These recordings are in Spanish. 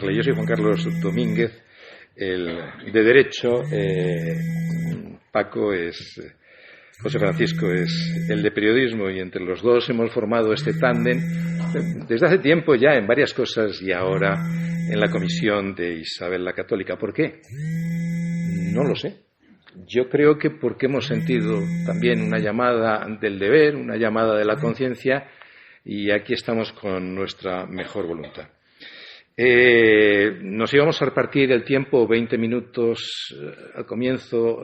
Yo soy Juan Carlos Domínguez, el de Derecho, Paco es, José Francisco es el de Periodismo, y entre los dos hemos formado este tándem desde hace tiempo ya en varias cosas y ahora en la Comisión de Isabel la Católica. ¿Por qué? No lo sé. Yo creo que porque hemos sentido también una llamada del deber, una llamada de la conciencia, y aquí estamos con nuestra mejor voluntad. Nos íbamos a repartir el tiempo 20 minutos al comienzo,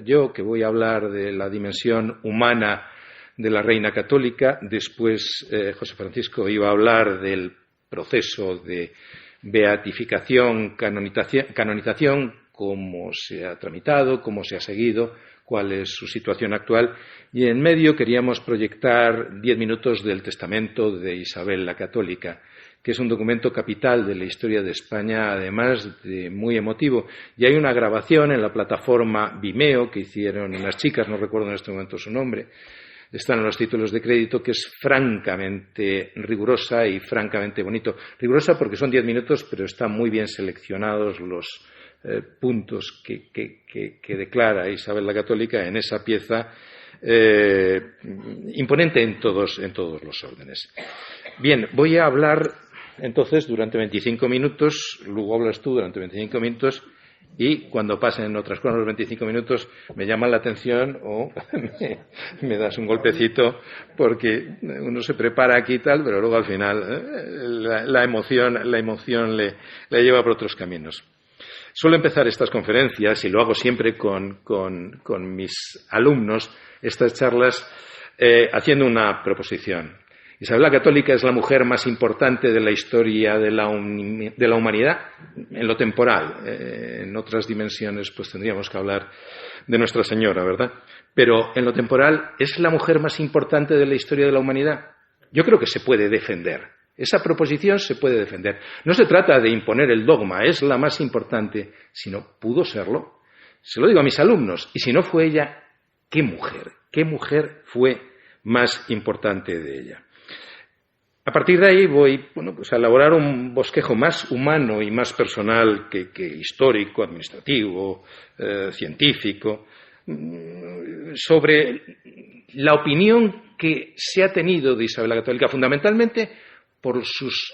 yo, que voy a hablar de la dimensión humana de la Reina Católica. Después José Francisco iba a hablar del proceso de beatificación, canonización, cómo se ha tramitado, cómo se ha seguido, cuál es su situación actual. Y en medio queríamos proyectar 10 minutos del Testamento de Isabel la Católica, que es un documento capital de la historia de España, además de muy emotivo. Y hay una grabación en la plataforma Vimeo que hicieron unas chicas, no recuerdo en este momento su nombre, están en los títulos de crédito, que es francamente rigurosa y francamente bonito. Rigurosa porque son 10 minutos, pero están muy bien seleccionados los puntos que declara Isabel la Católica en esa pieza imponente en todos los órdenes. Bien, voy a hablar entonces durante 25 minutos, luego hablas tú durante 25 minutos, y cuando pasen otras cosas los 25 minutos me llaman la atención o me das un golpecito, porque uno se prepara aquí y tal, pero luego al final la emoción le lleva por otros caminos. Suelo empezar estas conferencias, y lo hago siempre con mis alumnos, estas charlas, haciendo una proposición. Isabel la Católica es la mujer más importante de la historia de la humanidad en lo temporal. En otras dimensiones pues tendríamos que hablar de Nuestra Señora, ¿verdad? Pero en lo temporal, ¿es la mujer más importante de la historia de la humanidad? Yo creo que se puede defender. Esa proposición se puede defender. No se trata de imponer el dogma, es la más importante, sino pudo serlo. Se lo digo a mis alumnos, y si no fue ella, ¿qué mujer fue más importante de ella? A partir de ahí voy a elaborar un bosquejo más humano y más personal que histórico, administrativo, científico, sobre la opinión que se ha tenido de Isabel la Católica, fundamentalmente por sus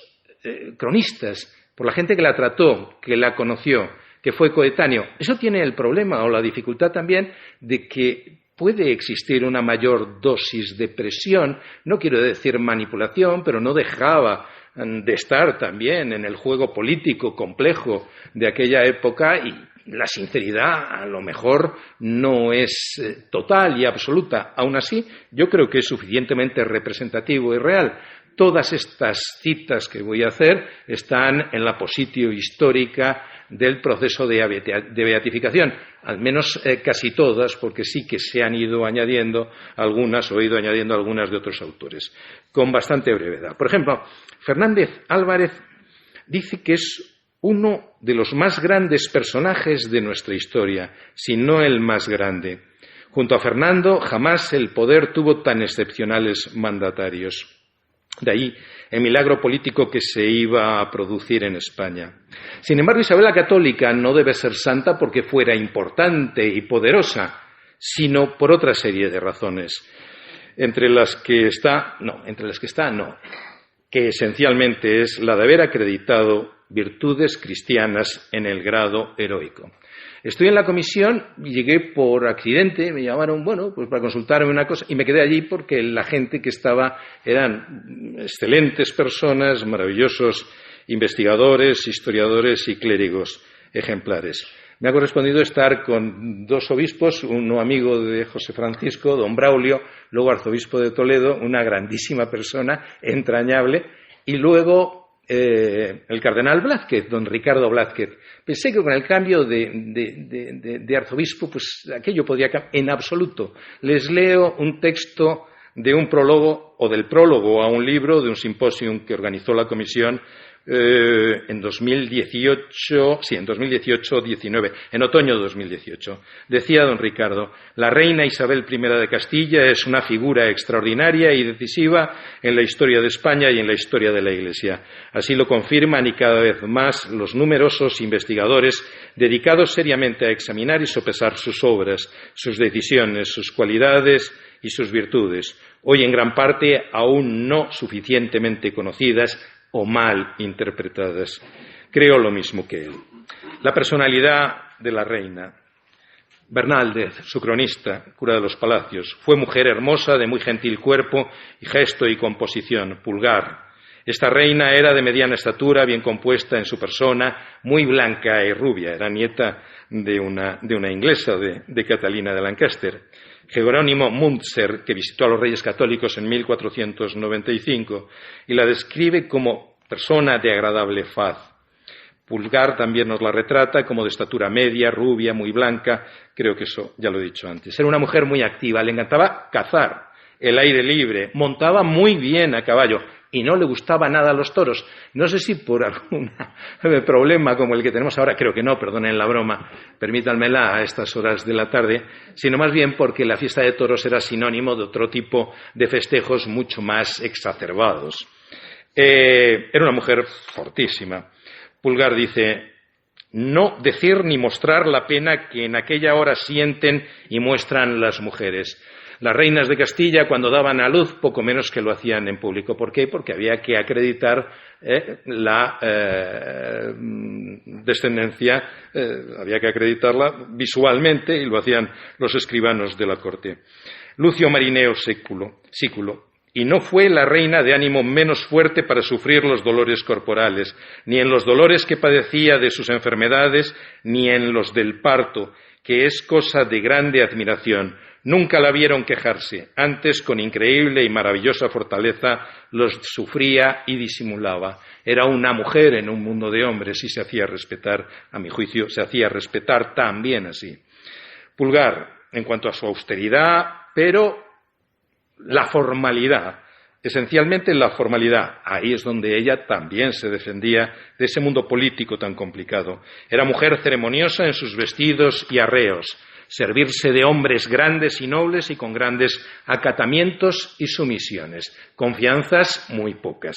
cronistas, por la gente que la trató, que la conoció, que fue coetáneo. Eso tiene el problema o la dificultad también de que puede existir una mayor dosis de presión, no quiero decir manipulación, pero no dejaba de estar también en el juego político complejo de aquella época, y la sinceridad a lo mejor no es total y absoluta. Aún así, yo creo que es suficientemente representativo y real. Todas estas citas que voy a hacer están en la positio histórica del proceso de beatificación, al menos casi todas, porque sí que se han ido añadiendo algunas, o he ido añadiendo algunas de otros autores, con bastante brevedad. Por ejemplo, Fernández Álvarez dice que es uno de los más grandes personajes de nuestra historia, si no el más grande. Junto a Fernando, jamás el poder tuvo tan excepcionales mandatarios. De ahí el milagro político que se iba a producir en España. Sin embargo, Isabel la Católica no debe ser santa porque fuera importante y poderosa, sino por otra serie de razones, entre las que está, que esencialmente es la de haber acreditado virtudes cristianas en el grado heroico. Estoy en la comisión y llegué por accidente, me llamaron, pues para consultarme una cosa, y me quedé allí porque la gente que estaba eran excelentes personas, maravillosos investigadores, historiadores y clérigos ejemplares. Me ha correspondido estar con dos obispos, uno amigo de José Francisco, don Braulio, luego arzobispo de Toledo, una grandísima persona, entrañable, y luego el cardenal Blázquez, don Ricardo Blázquez. Pensé que con el cambio de arzobispo, pues aquello podría cambiar. En absoluto. Les leo un texto de un prólogo, o del prólogo a un libro, de un simposium que organizó la comisión en 2018-19, en otoño de 2018. Decía don Ricardo: la reina Isabel I de Castilla es una figura extraordinaria y decisiva en la historia de España y en la historia de la Iglesia. Así lo confirman y cada vez más los numerosos investigadores dedicados seriamente a examinar y sopesar sus obras, sus decisiones, sus cualidades y sus virtudes, hoy en gran parte aún no suficientemente conocidas o mal interpretadas. Creo lo mismo que él. La personalidad de la reina. Bernaldez, su cronista, cura de los Palacios, fue mujer hermosa, de muy gentil cuerpo y gesto y composición, pulgar. Esta reina era de mediana estatura, bien compuesta en su persona, muy blanca y rubia. Era nieta de una inglesa, de Catalina de Lancaster. Jerónimo Muntzer, que visitó a los Reyes Católicos en 1495, y la describe como persona de agradable faz. Pulgar también nos la retrata como de estatura media, rubia, muy blanca. Creo que eso ya lo he dicho antes. Era una mujer muy activa, le encantaba cazar, el aire libre, montaba muy bien a caballo y no le gustaba nada a los toros. No sé si por algún problema como el que tenemos ahora, creo que no, perdonen la broma, permítanmela a estas horas de la tarde, sino más bien porque la fiesta de toros era sinónimo de otro tipo de festejos mucho más exacerbados. Era una mujer fortísima. Pulgar dice: no decir ni mostrar la pena que en aquella hora sienten y muestran las mujeres. Las reinas de Castilla, cuando daban a luz, poco menos que lo hacían en público. ¿Por qué? Porque había que acreditar la descendencia, había que acreditarla visualmente, y lo hacían los escribanos de la corte. Lucio Marineo Sículo. Y no fue la reina de ánimo menos fuerte para sufrir los dolores corporales, ni en los dolores que padecía de sus enfermedades, ni en los del parto, que es cosa de grande admiración. Nunca la vieron quejarse, antes con increíble y maravillosa fortaleza los sufría y disimulaba. Era una mujer en un mundo de hombres y se hacía respetar, a mi juicio, se hacía respetar también así. Pulgar, en cuanto a su austeridad, pero la formalidad, esencialmente la formalidad. Ahí es donde ella también se defendía de ese mundo político tan complicado. Era mujer ceremoniosa en sus vestidos y arreos, servirse de hombres grandes y nobles y con grandes acatamientos y sumisiones, confianzas muy pocas.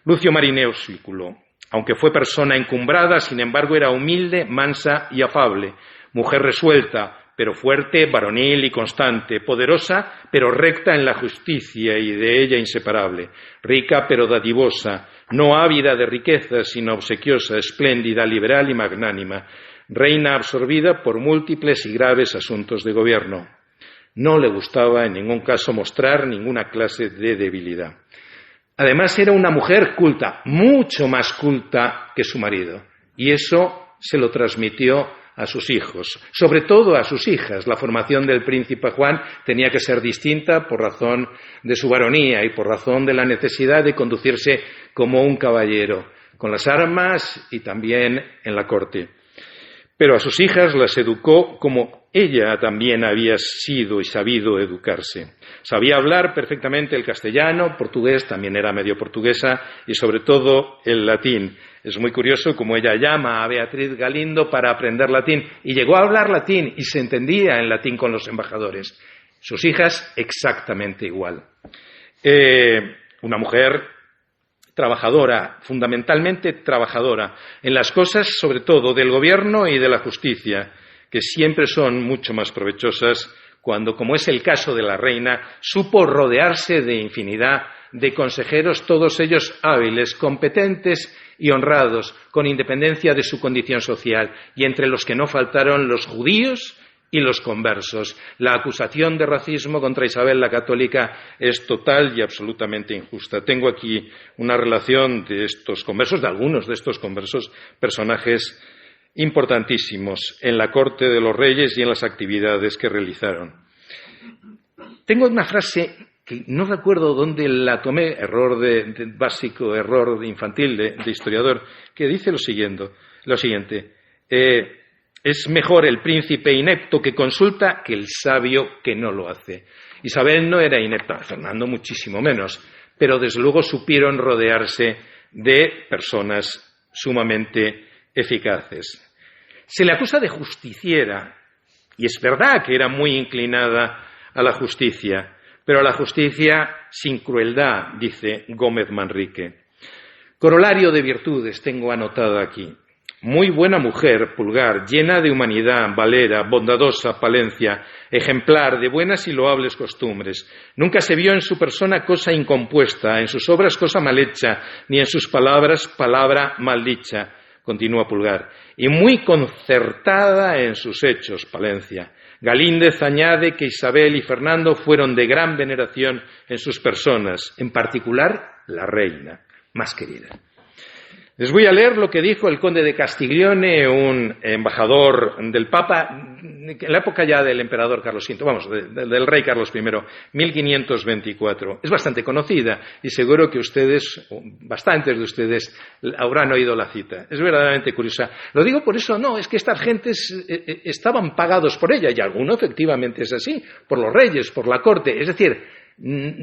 Lucio Marineo Sículo, aunque fue persona encumbrada, sin embargo era humilde, mansa y afable, mujer resuelta, pero fuerte, varonil y constante, poderosa, pero recta en la justicia y de ella inseparable, rica pero dadivosa, no ávida de riquezas, sino obsequiosa, espléndida, liberal y magnánima, reina absorbida por múltiples y graves asuntos de gobierno. No le gustaba en ningún caso mostrar ninguna clase de debilidad. Además era una mujer culta, mucho más culta que su marido, y eso se lo transmitió a sus hijos, sobre todo a sus hijas. La formación del príncipe Juan tenía que ser distinta por razón de su varonía y por razón de la necesidad de conducirse como un caballero, con las armas y también en la corte. Pero a sus hijas las educó como ella también había sido y sabido educarse. Sabía hablar perfectamente el castellano, portugués, también era medio portuguesa, y sobre todo el latín. Es muy curioso como ella llama a Beatriz Galindo para aprender latín, y llegó a hablar latín y se entendía en latín con los embajadores. Sus hijas exactamente igual. Una mujer trabajadora, fundamentalmente trabajadora, en las cosas sobre todo del gobierno y de la justicia, que siempre son mucho más provechosas cuando, como es el caso de la reina, supo rodearse de infinidad de consejeros, todos ellos hábiles, competentes y honrados, con independencia de su condición social, y entre los que no faltaron los judíos y los conversos. La acusación de racismo contra Isabel la Católica es total y absolutamente injusta. Tengo aquí una relación de estos conversos, de algunos de estos conversos, personajes importantísimos en la corte de los reyes y en las actividades que realizaron. Tengo una frase que no recuerdo dónde la tomé, error básico, error infantil de historiador, que dice lo siguiente, es mejor el príncipe inepto que consulta que el sabio que no lo hace. Isabel no era inepta, Fernando muchísimo menos, pero desde luego supieron rodearse de personas sumamente eficaces. Se le acusa de justiciera, y es verdad que era muy inclinada a la justicia, pero a la justicia sin crueldad, dice Gómez Manrique. Corolario de virtudes tengo anotado aquí. Muy buena mujer, Pulgar, llena de humanidad, valera, bondadosa, Palencia, ejemplar, de buenas y loables costumbres. Nunca se vio en su persona cosa incompuesta, en sus obras cosa mal hecha, ni en sus palabras palabra mal dicha, continúa Pulgar. Y muy concertada en sus hechos, Palencia. Galíndez añade que Isabel y Fernando fueron de gran veneración en sus personas, en particular la reina, más querida. Les voy a leer lo que dijo el conde de Castiglione, un embajador del Papa, en la época ya del emperador Carlos V, del rey Carlos I, 1524. Es bastante conocida y seguro que ustedes, o bastantes de ustedes, habrán oído la cita. Es verdaderamente curiosa. Lo digo por eso, no, es que estas gentes estaban pagados por ella, y alguno efectivamente es así, por los reyes, por la corte, es decir,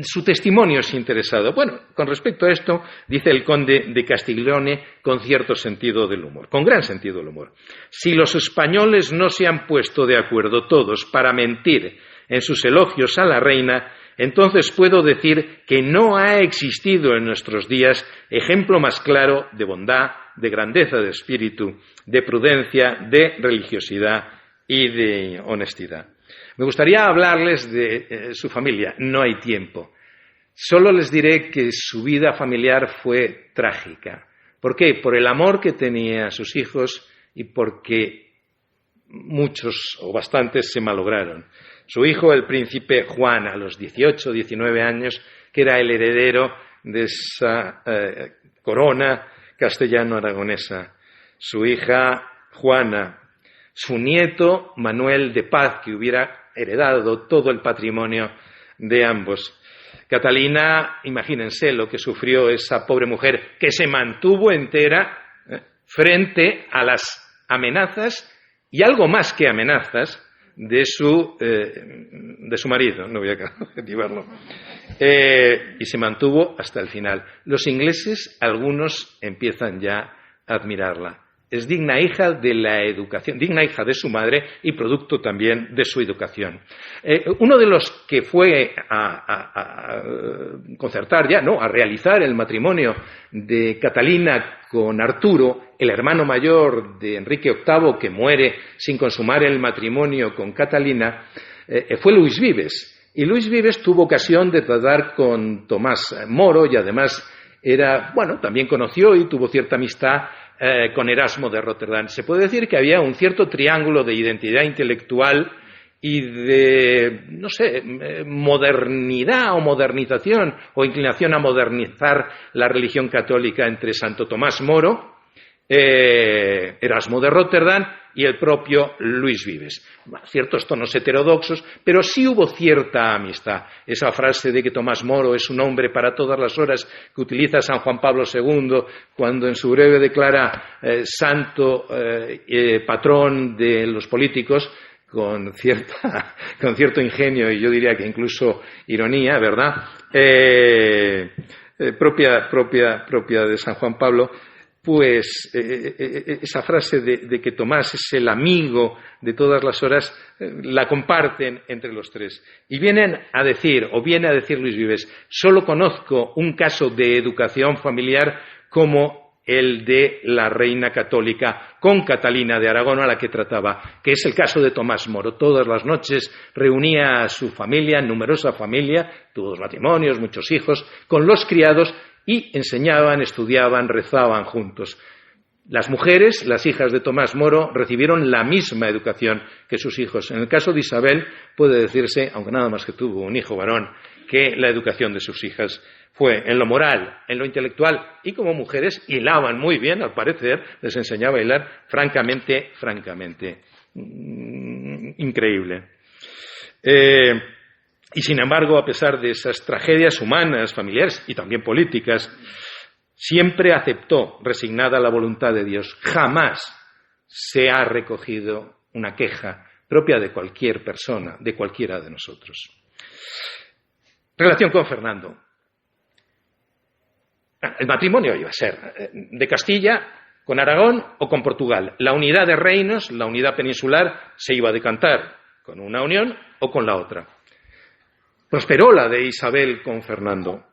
su testimonio es interesado. Bueno, con respecto a esto, dice el conde de Castiglione con cierto sentido del humor, con gran sentido del humor. Si los españoles no se han puesto de acuerdo todos para mentir en sus elogios a la reina, entonces puedo decir que no ha existido en nuestros días ejemplo más claro de bondad, de grandeza de espíritu, de prudencia, de religiosidad y de honestidad. Me gustaría hablarles de su familia, no hay tiempo. Solo les diré que su vida familiar fue trágica. ¿Por qué? Por el amor que tenía a sus hijos y porque muchos o bastantes se malograron. Su hijo, el príncipe Juan, a los 18, 19 años, que era el heredero de esa corona castellano-aragonesa. Su hija Juana, su nieto Manuel de Paz, que hubiera heredado todo el patrimonio de ambos. Catalina, imagínense lo que sufrió esa pobre mujer, que se mantuvo entera frente a las amenazas y algo más que amenazas de su marido, no voy a adjetivarlo, y se mantuvo hasta el final. Los ingleses, algunos empiezan ya a admirarla. Es digna hija de la educación, digna hija de su madre y producto también de su educación. Uno de los que fue a concertar ya, a realizar el matrimonio de Catalina con Arturo, el hermano mayor de Enrique VIII, que muere sin consumar el matrimonio con Catalina, fue Luis Vives. Y Luis Vives tuvo ocasión de tratar con Tomás Moro y además también conoció y tuvo cierta amistad con Erasmo de Rotterdam. Se puede decir que había un cierto triángulo de identidad intelectual y de, modernidad o modernización o inclinación a modernizar la religión católica entre Santo Tomás Moro, Erasmo de Rotterdam y el propio Luis Vives. Ciertos tonos heterodoxos, pero sí hubo cierta amistad. Esa frase de que Tomás Moro es un hombre para todas las horas que utiliza San Juan Pablo II cuando en su breve declara santo patrón de los políticos, con cierto ingenio y yo diría que incluso ironía, ¿verdad? Propia de San Juan Pablo. Pues esa frase de que Tomás es el amigo de todas las horas, la comparten entre los tres. Y viene a decir Luis Vives, solo conozco un caso de educación familiar como el de la reina católica con Catalina de Aragón, a la que trataba, que es el caso de Tomás Moro. Todas las noches reunía a su familia, numerosa familia, tuvo 2 matrimonios, muchos hijos, con los criados, y enseñaban, estudiaban, rezaban juntos. Las mujeres, las hijas de Tomás Moro, recibieron la misma educación que sus hijos. En el caso de Isabel, puede decirse, aunque nada más que tuvo un hijo varón, que la educación de sus hijas fue en lo moral, en lo intelectual, y como mujeres hilaban muy bien, al parecer, les enseñaba a hilar francamente increíble. Y sin embargo, a pesar de esas tragedias humanas, familiares y también políticas, siempre aceptó, resignada a la voluntad de Dios. Jamás se ha recogido una queja propia de cualquier persona, de cualquiera de nosotros. Relación con Fernando. El matrimonio iba a ser de Castilla con Aragón o con Portugal. La unidad de reinos, la unidad peninsular, se iba a decantar con una unión o con la otra. Prosperó la de Isabel con Fernando,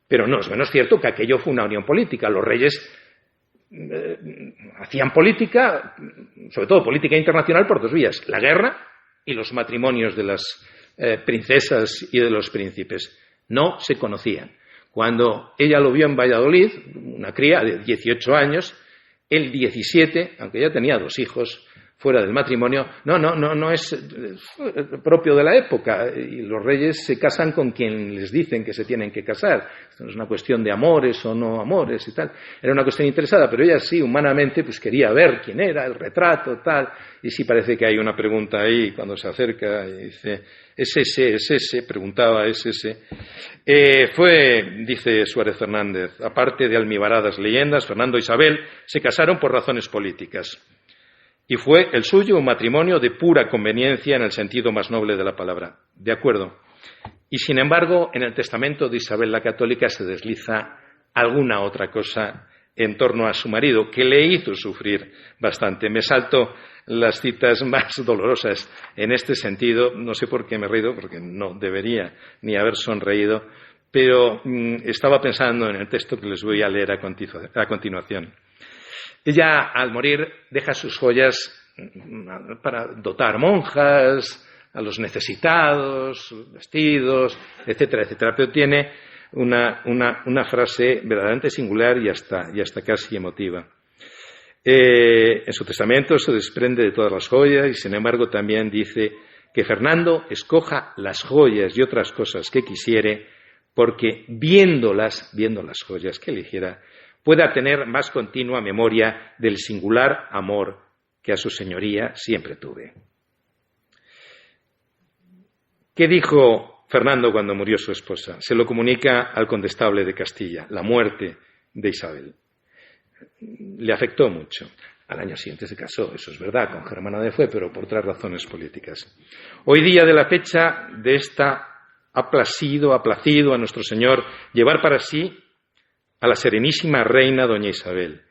pero no es menos cierto que aquello fue una unión política. Los reyes hacían política, sobre todo política internacional, por dos vías: la guerra y los matrimonios de las princesas y de los príncipes. No se conocían. Cuando ella lo vio en Valladolid, una cría de 18 años, él 17, aunque ya tenía 2 hijos fuera del matrimonio, no es propio de la época, y los reyes se casan con quien les dicen que se tienen que casar. Esto no es una cuestión de amores o no amores y tal. Era una cuestión interesada, pero ella sí, humanamente, pues quería ver quién era, el retrato, tal, y sí parece que hay una pregunta ahí cuando se acerca y dice, ¿es ese? Preguntaba, ¿es ese? Dice Suárez Fernández, aparte de almibaradas leyendas, Fernando e Isabel se casaron por razones políticas. Y fue el suyo un matrimonio de pura conveniencia en el sentido más noble de la palabra. De acuerdo. Y sin embargo, en el testamento de Isabel la Católica se desliza alguna otra cosa en torno a su marido, que le hizo sufrir bastante. Me salto las citas más dolorosas en este sentido. No sé por qué me he reído, porque no debería ni haber sonreído, pero estaba pensando en el texto que les voy a leer a continuación. Ella, al morir, deja sus joyas para dotar monjas, a los necesitados, vestidos, etcétera, etcétera. Pero tiene una frase verdaderamente singular y hasta casi emotiva. En su testamento se desprende de todas las joyas y, sin embargo, también dice que Fernando escoja las joyas y otras cosas que quisiere, porque viendo las joyas que eligiera, pueda tener más continua memoria del singular amor que a su señoría siempre tuve. ¿Qué dijo Fernando cuando murió su esposa? Se lo comunica al condestable de Castilla, la muerte de Isabel. Le afectó mucho. Al año siguiente se casó, eso es verdad, con Germana de Fue, pero por otras razones políticas. Hoy día de la fecha de esta ha placido a nuestro Señor llevar para sí a la serenísima reina doña Isabel,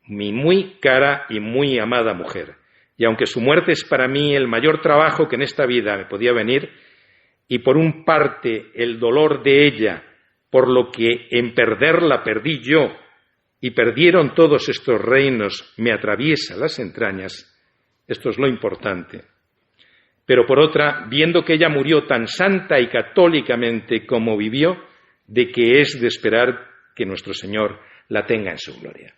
mi muy cara y muy amada mujer. Y aunque su muerte es para mí el mayor trabajo que en esta vida me podía venir, y por un parte el dolor de ella, por lo que en perderla perdí yo, y perdieron todos estos reinos, me atraviesa las entrañas, esto es lo importante. Pero por otra, viendo que ella murió tan santa y católicamente como vivió, de que es de esperar que nuestro Señor la tenga en su gloria.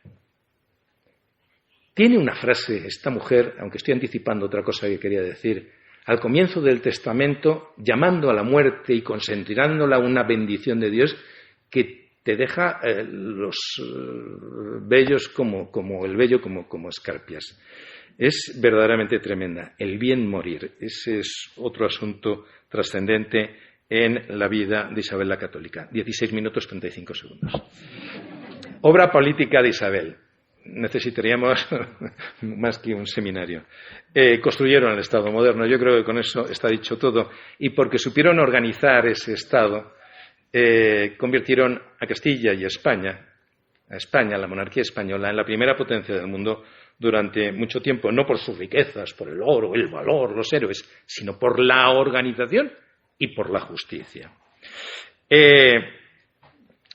Tiene una frase esta mujer, aunque estoy anticipando otra cosa que quería decir, al comienzo del testamento, llamando a la muerte y considerándola una bendición de Dios, que te deja los vellos como el vello como escarpias. Es verdaderamente tremenda. El bien morir. Ese es otro asunto trascendente en la vida de Isabel la Católica. 16 minutos 35 segundos. Obra política de Isabel. Necesitaríamos más que un seminario. Construyeron el Estado moderno. Yo creo que con eso está dicho todo. Y porque supieron organizar ese Estado, convirtieron a Castilla y a España, la monarquía española, en la primera potencia del mundo durante mucho tiempo. No por sus riquezas, por el oro, el valor, los héroes, sino por la organización y por la justicia.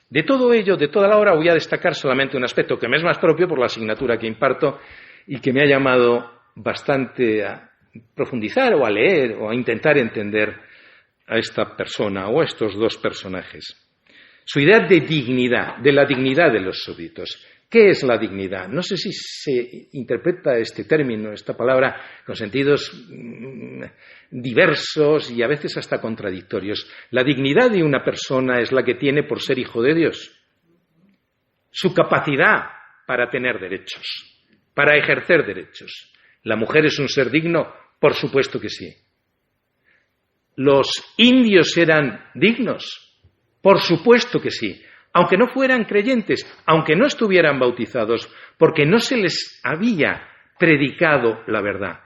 De todo ello, de toda la obra, voy a destacar solamente un aspecto que me es más propio por la asignatura que imparto y que me ha llamado bastante a profundizar o a leer o a intentar entender a esta persona o a estos dos personajes. Su idea de dignidad, de la dignidad de los súbditos. ¿Qué es la dignidad? No sé si se interpreta este término, esta palabra, con sentidos diversos y a veces hasta contradictorios. La dignidad de una persona es la que tiene por ser hijo de Dios. Su capacidad para tener derechos, para ejercer derechos. ¿La mujer es un ser digno? Por supuesto que sí. ¿Los indios eran dignos? Por supuesto que sí. Aunque no fueran creyentes, aunque no estuvieran bautizados, porque no se les había predicado la verdad.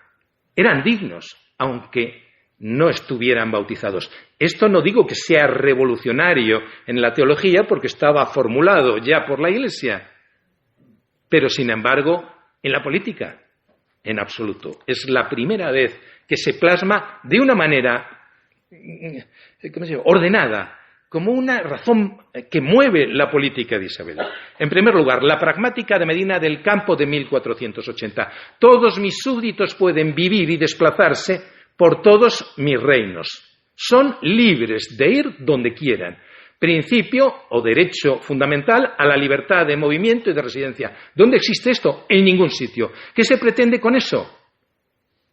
Eran dignos, aunque no estuvieran bautizados. Esto no digo que sea revolucionario en la teología, porque estaba formulado ya por la Iglesia, pero sin embargo, en la política, en absoluto. Es la primera vez que se plasma de una manera ordenada, como una razón que mueve la política de Isabel. En primer lugar, la pragmática de Medina del Campo de 1480. Todos mis súbditos pueden vivir y desplazarse por todos mis reinos. Son libres de ir donde quieran. Principio o derecho fundamental a la libertad de movimiento y de residencia. ¿Dónde existe esto? En ningún sitio. ¿Qué se pretende con eso?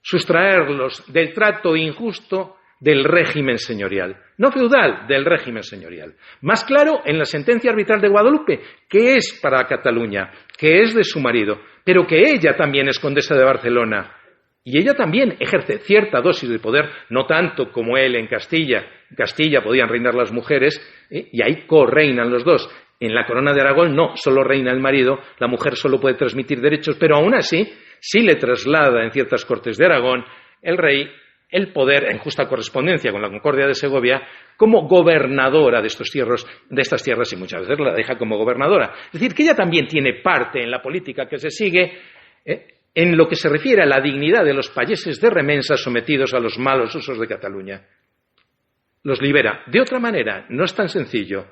Sustraerlos del trato injusto del régimen señorial, no feudal, del régimen señorial. Más claro en la sentencia arbitral de Guadalupe, que es para Cataluña, que es de su marido, pero que ella también es condesa de Barcelona. Y ella también ejerce cierta dosis de poder, no tanto como él en Castilla. En Castilla podían reinar las mujeres, y ahí co-reinan los dos. En la corona de Aragón no, solo reina el marido, la mujer solo puede transmitir derechos, pero aún así sí le traslada en ciertas cortes de Aragón el rey el poder en justa correspondencia con la Concordia de Segovia como gobernadora de estas tierras y muchas veces la deja como gobernadora. Es decir, que ella también tiene parte en la política que se sigue en lo que se refiere a la dignidad de los payeses de remensa sometidos a los malos usos de Cataluña. Los libera. De otra manera, no es tan sencillo.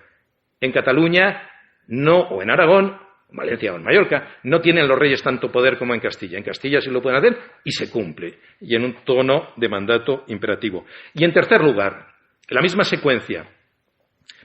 En Cataluña no, o en Aragón, en Valencia o en Mallorca, no tienen los reyes tanto poder como en Castilla. En Castilla sí lo pueden hacer y se cumple, y en un tono de mandato imperativo. Y en tercer lugar, la misma secuencia,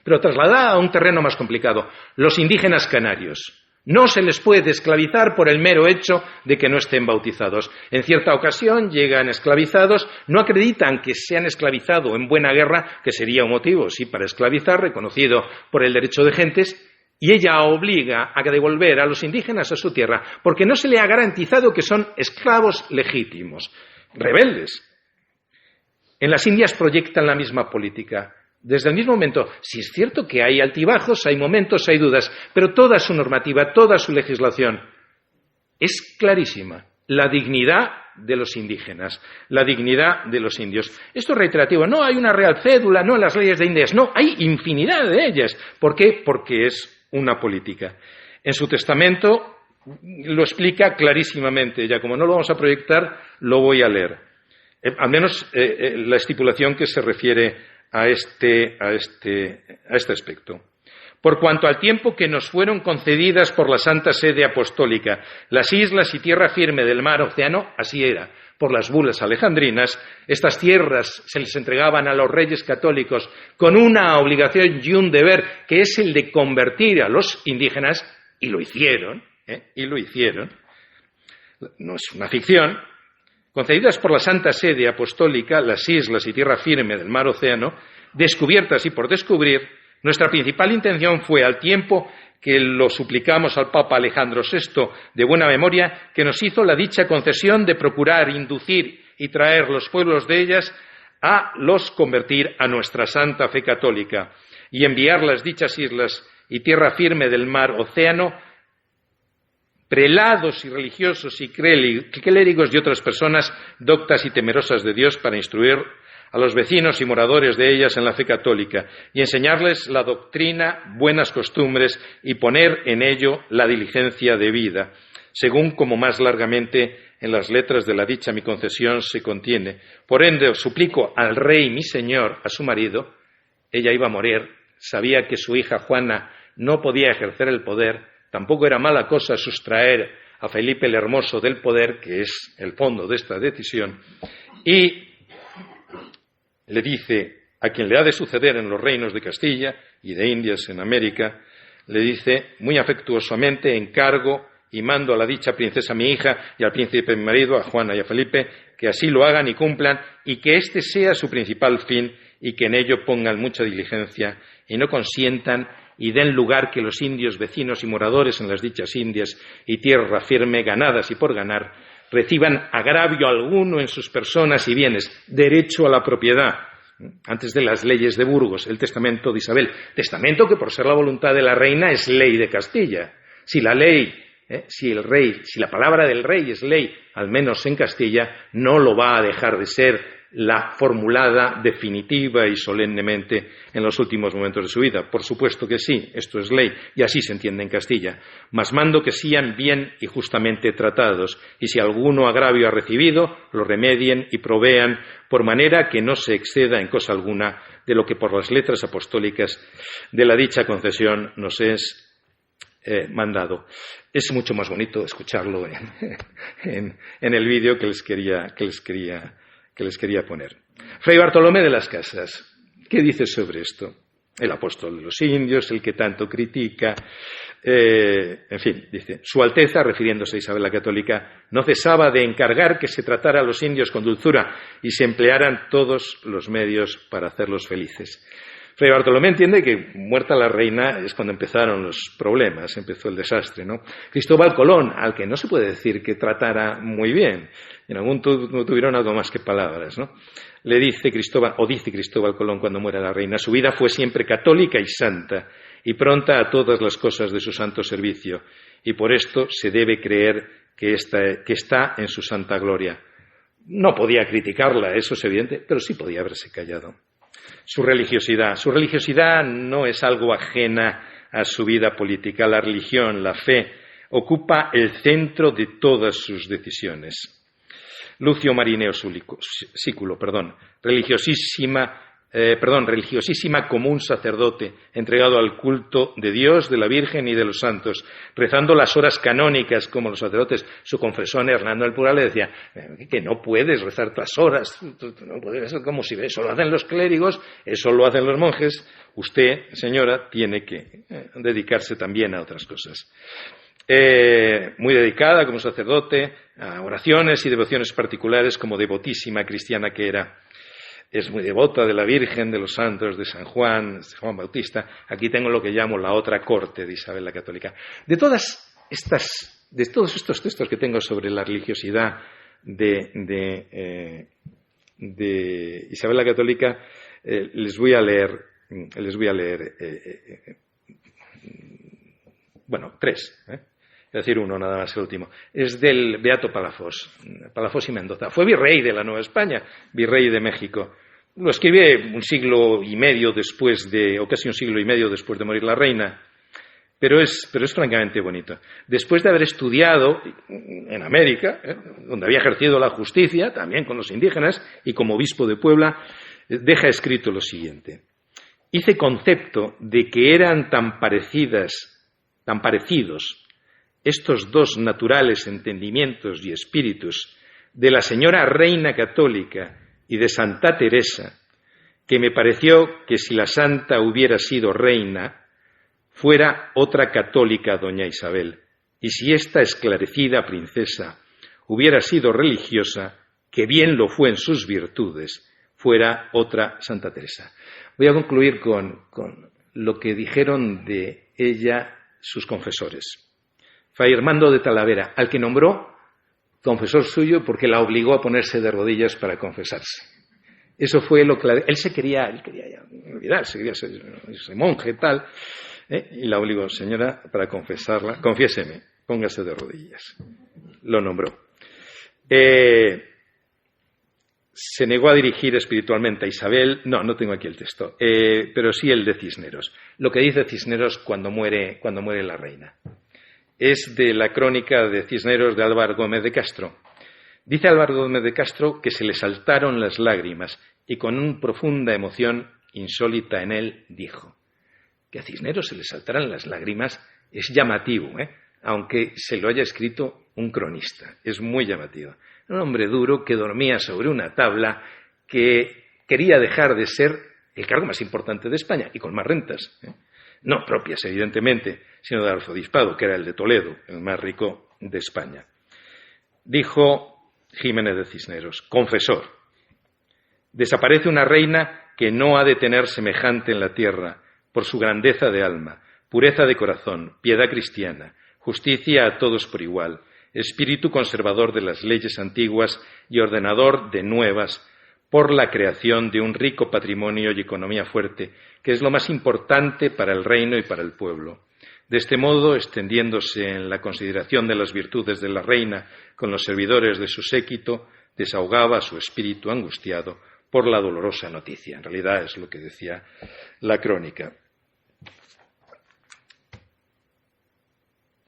pero trasladada a un terreno más complicado, los indígenas canarios. No se les puede esclavizar por el mero hecho de que no estén bautizados. En cierta ocasión llegan esclavizados, no acreditan que se han esclavizado en buena guerra, que sería un motivo, sí, para esclavizar, reconocido por el derecho de gentes, y ella obliga a devolver a los indígenas a su tierra, porque no se le ha garantizado que son esclavos legítimos, rebeldes. En las Indias proyectan la misma política. Desde el mismo momento, si es cierto que hay altibajos, hay momentos, hay dudas, pero toda su normativa, toda su legislación es clarísima. La dignidad de los indígenas, la dignidad de los indios. Esto es reiterativo. No hay una real cédula, no en las leyes de Indias, no, hay infinidad de ellas. ¿Por qué? Porque es una política. En su testamento lo explica clarísimamente. Ya como no lo vamos a proyectar, lo voy a leer. Al menos la estipulación que se refiere a este aspecto. Por cuanto al tiempo que nos fueron concedidas por la Santa Sede Apostólica, las islas y tierra firme del mar océano, así era, por las bulas alejandrinas, estas tierras se les entregaban a los reyes católicos con una obligación y un deber, que es el de convertir a los indígenas, y lo hicieron, no es una ficción. Concedidas por la Santa Sede Apostólica, las islas y tierra firme del mar océano, descubiertas y por descubrir, nuestra principal intención fue, al tiempo que lo suplicamos al Papa Alejandro VI de buena memoria, que nos hizo la dicha concesión de procurar inducir y traer los pueblos de ellas a los convertir a nuestra santa fe católica y enviar las dichas islas y tierra firme del mar océano, prelados y religiosos y clérigos y otras personas doctas y temerosas de Dios para instruir a los vecinos y moradores de ellas en la fe católica y enseñarles la doctrina, buenas costumbres y poner en ello la diligencia de vida, según como más largamente en las letras de la dicha mi concesión se contiene. Por ende, os suplico al rey mi señor, a su marido, ella iba a morir, sabía que su hija Juana no podía ejercer el poder, tampoco era mala cosa sustraer a Felipe el Hermoso del poder, que es el fondo de esta decisión, y le dice a quien le ha de suceder en los reinos de Castilla y de Indias en América, le dice muy afectuosamente, encargo y mando a la dicha princesa mi hija y al príncipe mi marido, a Juana y a Felipe, que así lo hagan y cumplan y que este sea su principal fin y que en ello pongan mucha diligencia y no consientan y den lugar que los indios vecinos y moradores en las dichas Indias y tierra firme, ganadas y por ganar, reciban agravio alguno en sus personas y bienes, derecho a la propiedad, antes de las leyes de Burgos, el testamento de Isabel, testamento que por ser la voluntad de la reina es ley de Castilla. Si la ley, si la palabra del rey es ley, al menos en Castilla, no lo va a dejar de ser la formulada definitiva y solemnemente en los últimos momentos de su vida. Por supuesto que sí, esto es ley, y así se entiende en Castilla. Mas mando que sean bien y justamente tratados, y si alguno agravio ha recibido, lo remedien y provean, por manera que no se exceda en cosa alguna de lo que por las letras apostólicas de la dicha concesión nos es mandado. Es mucho más bonito escucharlo en el vídeo que les quería poner. Fray Bartolomé de las Casas, ¿qué dice sobre esto? El apóstol de los indios, el que tanto critica, en fin, dice, Su Alteza, refiriéndose a Isabel la Católica, no cesaba de encargar que se tratara a los indios con dulzura y se emplearan todos los medios para hacerlos felices. Fray Bartolomé entiende que, muerta la reina, es cuando empezaron los problemas, empezó el desastre, ¿no? Cristóbal Colón, al que no se puede decir que tratara muy bien, en algún no tuvieron algo más que palabras, ¿no? Dice Cristóbal Colón cuando muere la reina, su vida fue siempre católica y santa, y pronta a todas las cosas de su santo servicio, y por esto se debe creer que está en su santa gloria. No podía criticarla, eso es evidente, pero sí podía haberse callado. Su religiosidad no es algo ajena a su vida política. La religión, la fe, ocupa el centro de todas sus decisiones. Lucio Marineo Sículo, religiosísima como un sacerdote, entregado al culto de Dios, de la Virgen y de los santos, rezando las horas canónicas como los sacerdotes. Su confesor Hernando del Pural le decía que no puedes rezar las horas, no puedes ser como si eso lo hacen los clérigos, eso lo hacen los monjes. Usted, señora, tiene que dedicarse también a otras cosas. Muy dedicada como sacerdote a oraciones y devociones particulares como devotísima cristiana que era. Es muy devota de la Virgen, de los santos, de San Juan Bautista. Aquí tengo lo que llamo la otra corte de Isabel la Católica. De todos estos textos que tengo sobre la religiosidad de Isabel la Católica, les voy a leer, tres. Es decir, uno nada más, el último. Es del Beato Palafós y Mendoza. Fue virrey de la Nueva España, virrey de México. Lo escribe casi un siglo y medio después de morir la reina. Pero es francamente bonito. Después de haber estudiado en América, donde había ejercido la justicia, también con los indígenas, y como obispo de Puebla, deja escrito lo siguiente. Hice concepto de que eran tan parecidos estos dos naturales entendimientos y espíritus de la señora Reina Católica y de Santa Teresa, que me pareció que si la santa hubiera sido reina, fuera otra católica doña Isabel, y si esta esclarecida princesa hubiera sido religiosa, que bien lo fue en sus virtudes, fuera otra Santa Teresa. Voy a concluir con lo que dijeron de ella sus confesores. Fray Armando de Talavera, al que nombró confesor suyo porque la obligó a ponerse de rodillas para confesarse. Eso fue lo que él quería ya olvidarse, quería ser monje tal, y la obligó, señora, para confesarla, confiéseme, póngase de rodillas. Lo nombró. Se negó a dirigir espiritualmente a Isabel, no tengo aquí el texto, pero sí el de Cisneros. Lo que dice Cisneros cuando muere la reina. Es de la crónica de Cisneros de Álvaro Gómez de Castro. Dice Álvaro Gómez de Castro que se le saltaron las lágrimas y con una profunda emoción insólita en él dijo que a Cisneros se le saltaran las lágrimas es llamativo, aunque se lo haya escrito un cronista. Es muy llamativo. Un hombre duro que dormía sobre una tabla, que quería dejar de ser el cargo más importante de España y con más rentas, no propias, evidentemente, sino del arzobispado, que era el de Toledo, el más rico de España. Dijo Jiménez de Cisneros, confesor, desaparece una reina que no ha de tener semejante en la tierra por su grandeza de alma, pureza de corazón, piedad cristiana, justicia a todos por igual, espíritu conservador de las leyes antiguas y ordenador de nuevas, por la creación de un rico patrimonio y economía fuerte, que es lo más importante para el reino y para el pueblo. De este modo, extendiéndose en la consideración de las virtudes de la reina con los servidores de su séquito, desahogaba su espíritu angustiado por la dolorosa noticia. En realidad es lo que decía la crónica.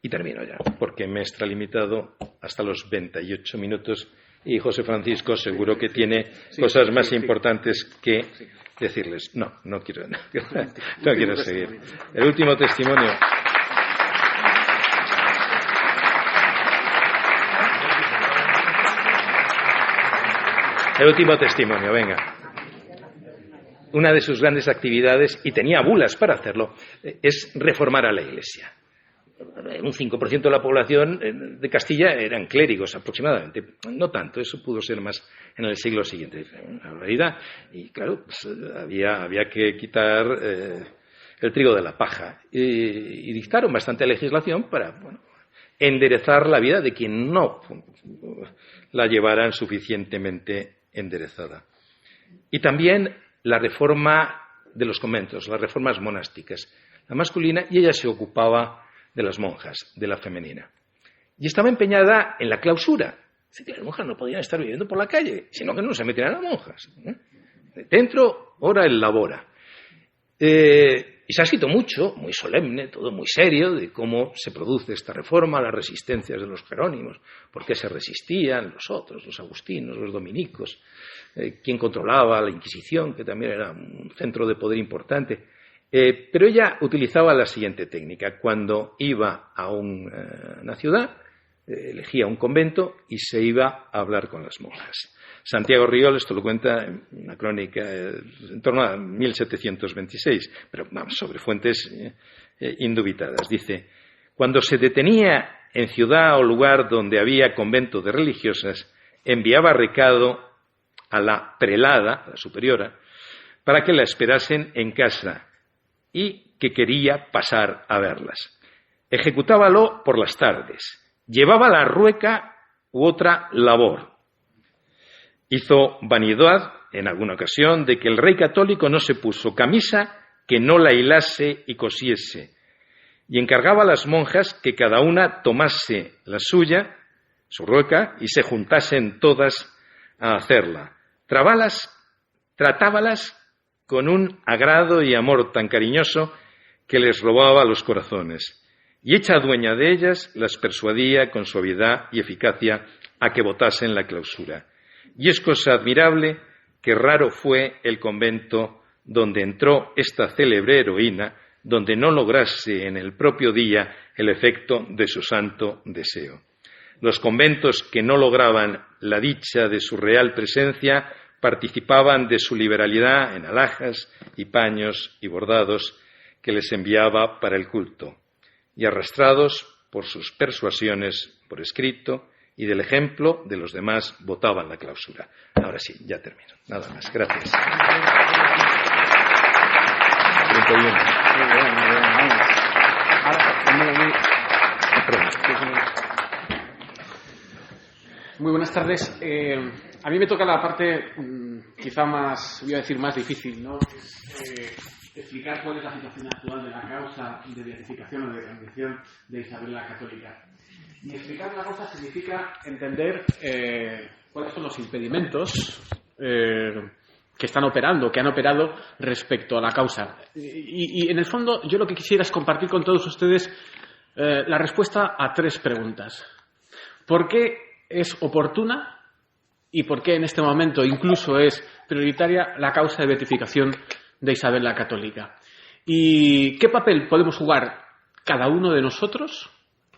Y termino ya, porque me he extralimitado hasta los 28 minutos y José Francisco seguro que tiene cosas más importantes que decirles. No quiero seguir. El último testimonio. El último testimonio, venga. Una de sus grandes actividades, y tenía bulas para hacerlo, es reformar a la Iglesia. Un 5% de la población de Castilla eran clérigos aproximadamente. No tanto, eso pudo ser más en el siglo siguiente. Una realidad. Y claro, pues, había que quitar el trigo de la paja. Y dictaron bastante legislación para enderezar la vida de quien no la llevaran suficientemente enderezada. Y también la reforma de los conventos, las reformas monásticas, la masculina, y ella se ocupaba de las monjas, de la femenina. Y estaba empeñada en la clausura. Las monjas no podían estar viviendo por la calle, sino que no se metían las monjas. Dentro, ora el labora. Y se ha escrito mucho, muy solemne, todo muy serio, de cómo se produce esta reforma, las resistencias de los jerónimos, por qué se resistían los otros, los agustinos, los dominicos, quién controlaba la Inquisición, que también era un centro de poder importante. Pero ella utilizaba la siguiente técnica. Cuando iba a una ciudad, elegía un convento y se iba a hablar con las monjas. Santiago Riol, esto lo cuenta en una crónica en torno a 1726, pero vamos, sobre fuentes indubitadas. Dice, cuando se detenía en ciudad o lugar donde había convento de religiosas, enviaba recado a la prelada, a la superiora, para que la esperasen en casa y que quería pasar a verlas. Ejecutábalo por las tardes. Llevaba la rueca u otra labor. Hizo vanidad, en alguna ocasión, de que el rey católico no se puso camisa que no la hilase y cosiese, y encargaba a las monjas que cada una tomase la suya, su rueca, y se juntasen todas a hacerla. Tratábalas con un agrado y amor tan cariñoso que les robaba los corazones, y hecha dueña de ellas, las persuadía con suavidad y eficacia a que votasen la clausura. Y es cosa admirable que raro fue el convento donde entró esta célebre heroína, donde no lograse en el propio día el efecto de su santo deseo. Los conventos que no lograban la dicha de su real presencia participaban de su liberalidad en alhajas y paños y bordados que les enviaba para el culto, y arrastrados por sus persuasiones por escrito y del ejemplo de los demás votaban la clausura. Ahora sí, ya termino. Nada más. Gracias. 31. Muy buenas tardes. A mí me toca la parte quizá más, voy a decir, más difícil, ¿no? Explicar cuál es la situación actual de la causa de beatificación o de canonización de Isabel la Católica. Y explicar una cosa significa entender cuáles son los impedimentos que están operando, que han operado respecto a la causa. Y en el fondo yo lo que quisiera es compartir con todos ustedes la respuesta a tres preguntas. ¿Por qué es oportuna y por qué en este momento incluso es prioritaria la causa de beatificación de Isabel la Católica? ¿Y qué papel podemos jugar cada uno de nosotros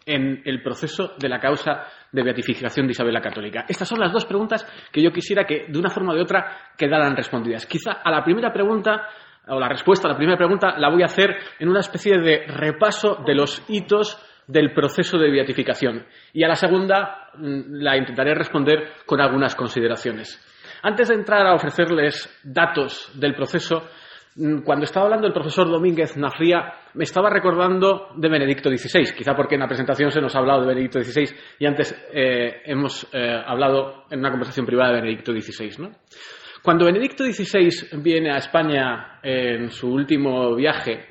en el proceso de la causa de beatificación de Isabel la Católica? Estas son las dos preguntas que yo quisiera que, de una forma o de otra, quedaran respondidas. Quizá a la primera pregunta, o la respuesta a la primera pregunta, la voy a hacer en una especie de repaso de los hitos del proceso de beatificación. Y a la segunda la intentaré responder con algunas consideraciones. Antes de entrar a ofrecerles datos del proceso, cuando estaba hablando el profesor Domínguez Nafría, me estaba recordando de Benedicto XVI, quizá porque en la presentación se nos ha hablado de Benedicto XVI y antes hemos hablado en una conversación privada de Benedicto XVI, ¿no? Cuando Benedicto XVI viene a España en su último viaje,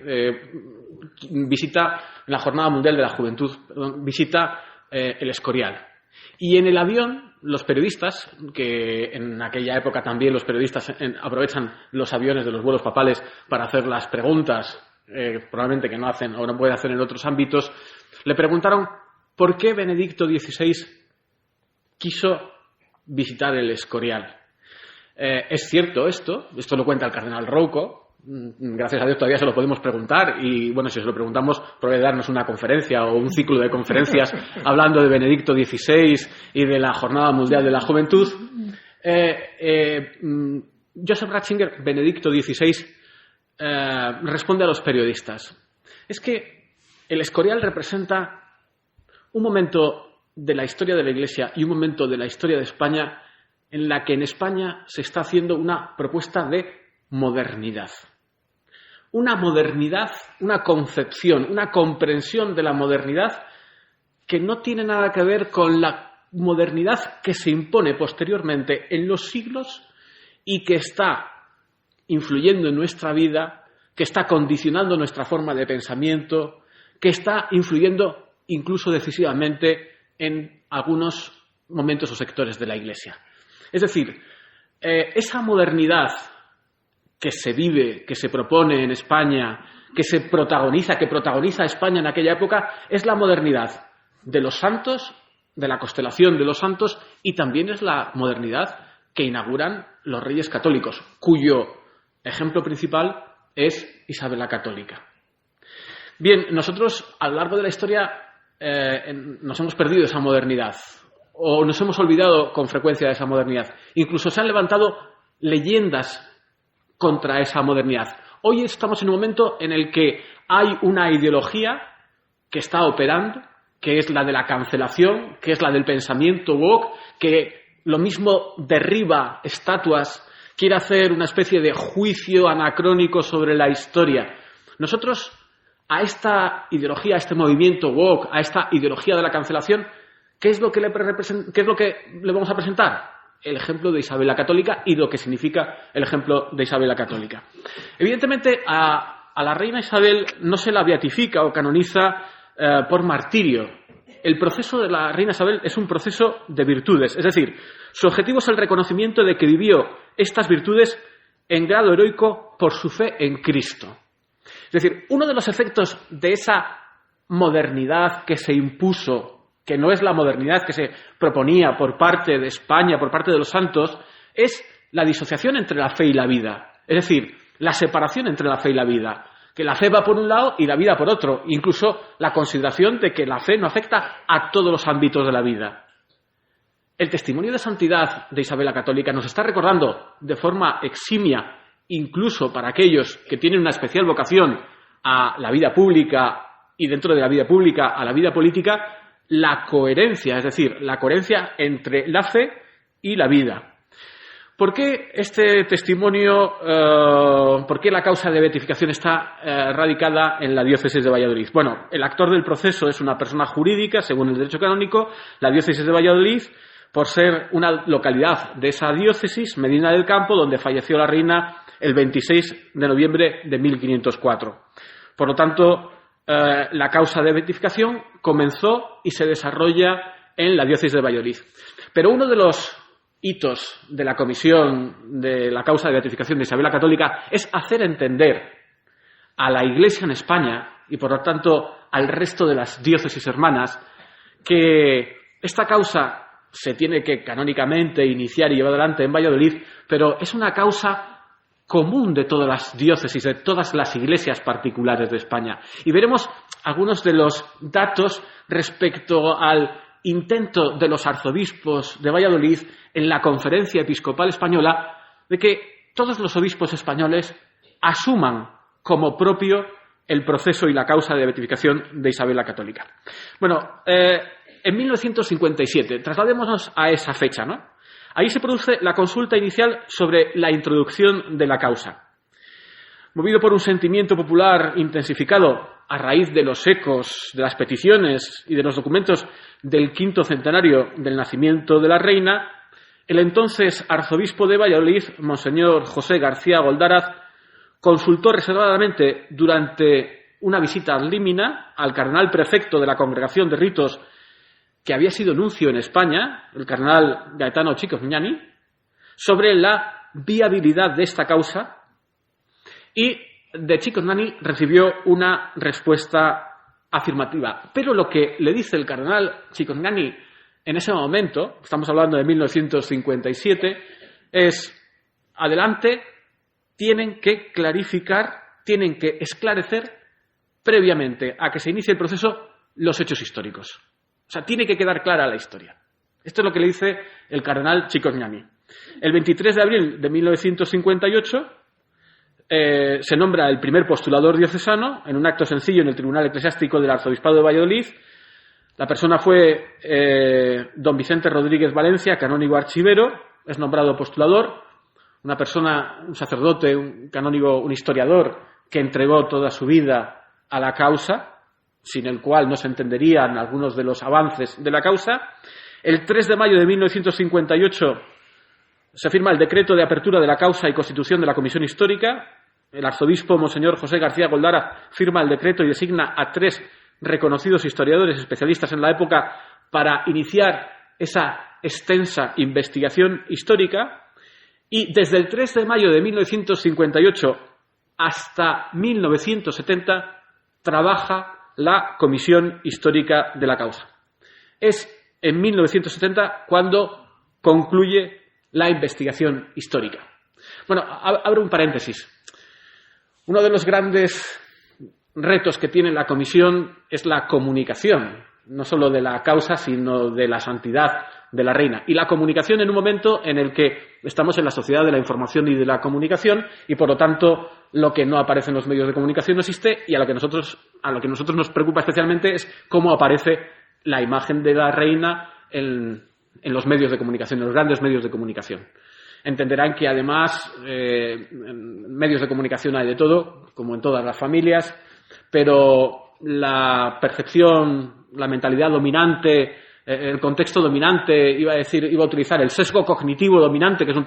visita la Jornada Mundial de la Juventud, visita el Escorial. Y en el avión los periodistas, que en aquella época también los periodistas aprovechan los aviones de los vuelos papales para hacer las preguntas, probablemente que no hacen o no pueden hacer en otros ámbitos, le preguntaron por qué Benedicto XVI quiso visitar el Escorial. Es cierto esto lo cuenta el cardenal Rouco. Gracias a Dios todavía se lo podemos preguntar y, bueno, si se lo preguntamos, puede darnos una conferencia o un ciclo de conferencias hablando de Benedicto XVI y de la Jornada Mundial de la Juventud. Joseph Ratzinger, Benedicto XVI, responde a los periodistas. Es que el Escorial representa un momento de la historia de la Iglesia y un momento de la historia de España en la que en España se está haciendo una propuesta de modernidad. Una modernidad, una concepción, una comprensión de la modernidad que no tiene nada que ver con la modernidad que se impone posteriormente en los siglos y que está influyendo en nuestra vida, que está condicionando nuestra forma de pensamiento, que está influyendo incluso decisivamente en algunos momentos o sectores de la Iglesia. Es decir, esa modernidad que se vive, que se propone en España, que protagoniza España en aquella época, es la modernidad de los santos, de la constelación de los santos, y también es la modernidad que inauguran los Reyes Católicos, cuyo ejemplo principal es Isabel la Católica. Bien, nosotros a lo largo de la historia nos hemos perdido esa modernidad, o nos hemos olvidado con frecuencia de esa modernidad. Incluso se han levantado leyendas contra esa modernidad. Hoy estamos en un momento en el que hay una ideología que está operando, que es la de la cancelación, que es la del pensamiento woke, que lo mismo derriba estatuas, quiere hacer una especie de juicio anacrónico sobre la historia. Nosotros a esta ideología, a este movimiento woke, a esta ideología de la cancelación, ¿qué es lo que le vamos a presentar? El ejemplo de Isabel la Católica y lo que significa el ejemplo de Isabel la Católica. Evidentemente, a la reina Isabel no se la beatifica o canoniza por martirio. El proceso de la reina Isabel es un proceso de virtudes, es decir, su objetivo es el reconocimiento de que vivió estas virtudes en grado heroico por su fe en Cristo. Es decir, uno de los efectos de esa modernidad que se impuso, que no es la modernidad que se proponía por parte de España, por parte de los santos, es la disociación entre la fe y la vida. Es decir, la separación entre la fe y la vida. Que la fe va por un lado y la vida por otro. Incluso la consideración de que la fe no afecta a todos los ámbitos de la vida. El testimonio de santidad de Isabel la Católica nos está recordando de forma eximia, incluso para aquellos que tienen una especial vocación a la vida pública y dentro de la vida pública a la vida política, la coherencia, es decir, la coherencia entre la fe y la vida. ¿Por qué este testimonio, por qué la causa de beatificación está radicada en la diócesis de Valladolid? Bueno, el actor del proceso es una persona jurídica, según el derecho canónico, la diócesis de Valladolid, por ser una localidad de esa diócesis, Medina del Campo, donde falleció la reina el 26 de noviembre de 1504. Por lo tanto, la causa de beatificación comenzó y se desarrolla en la diócesis de Valladolid. Pero uno de los hitos de la comisión de la causa de beatificación de Isabel la Católica es hacer entender a la Iglesia en España y por lo tanto al resto de las diócesis hermanas que esta causa se tiene que canónicamente iniciar y llevar adelante en Valladolid, pero es una causa común de todas las diócesis, de todas las iglesias particulares de España. Y veremos algunos de los datos respecto al intento de los arzobispos de Valladolid en la Conferencia Episcopal Española de que todos los obispos españoles asuman como propio el proceso y la causa de beatificación de Isabel la Católica. Bueno, en 1957, trasladémonos a esa fecha, ¿no? Ahí se produce la consulta inicial sobre la introducción de la causa. Movido por un sentimiento popular intensificado a raíz de los ecos, de las peticiones y de los documentos del 5º centenario del nacimiento de la reina, el entonces arzobispo de Valladolid, Monseñor José García Goldaraz, consultó reservadamente durante una visita ad limina al cardenal prefecto de la Congregación de Ritos que había sido nuncio en España, el cardenal Gaetano Cicognani, sobre la viabilidad de esta causa, y de Cicognani recibió una respuesta afirmativa. Pero lo que le dice el cardenal Cicognani en ese momento, estamos hablando de 1957, es: adelante, tienen que clarificar, tienen que esclarecer previamente a que se inicie el proceso los hechos históricos. O sea, tiene que quedar clara la historia. Esto es lo que le dice el cardenal Cicognani. El 23 de abril de 1958 se nombra el primer postulador diocesano en un acto sencillo en el Tribunal Eclesiástico del Arzobispado de Valladolid. La persona fue don Vicente Rodríguez Valencia, canónigo archivero, es nombrado postulador, una persona, un sacerdote, un canónigo, un historiador que entregó toda su vida a la causa, sin el cual no se entenderían algunos de los avances de la causa. El 3 de mayo de 1958 se firma el decreto de apertura de la causa y constitución de la Comisión Histórica. El arzobispo Monseñor José García Goldara firma el decreto y designa a 3 reconocidos historiadores especialistas en la época para iniciar esa extensa investigación histórica. Y desde el 3 de mayo de 1958 hasta 1970 trabaja la Comisión Histórica de la causa. Es en 1970 cuando concluye la investigación histórica. Bueno, abro un paréntesis. Uno de los grandes retos que tiene la comisión es la comunicación, no solo de la causa, sino de la santidad de la reina. Y la comunicación en un momento en el que estamos en la sociedad de la información y de la comunicación, y por lo tanto lo que no aparece en los medios de comunicación no existe, y a lo que nosotros nos preocupa especialmente es cómo aparece la imagen de la reina en los medios de comunicación, en los grandes medios de comunicación. Entenderán que además en medios de comunicación hay de todo, como en todas las familias, pero la percepción, la mentalidad dominante, el contexto dominante, iba a utilizar el sesgo cognitivo dominante, que es un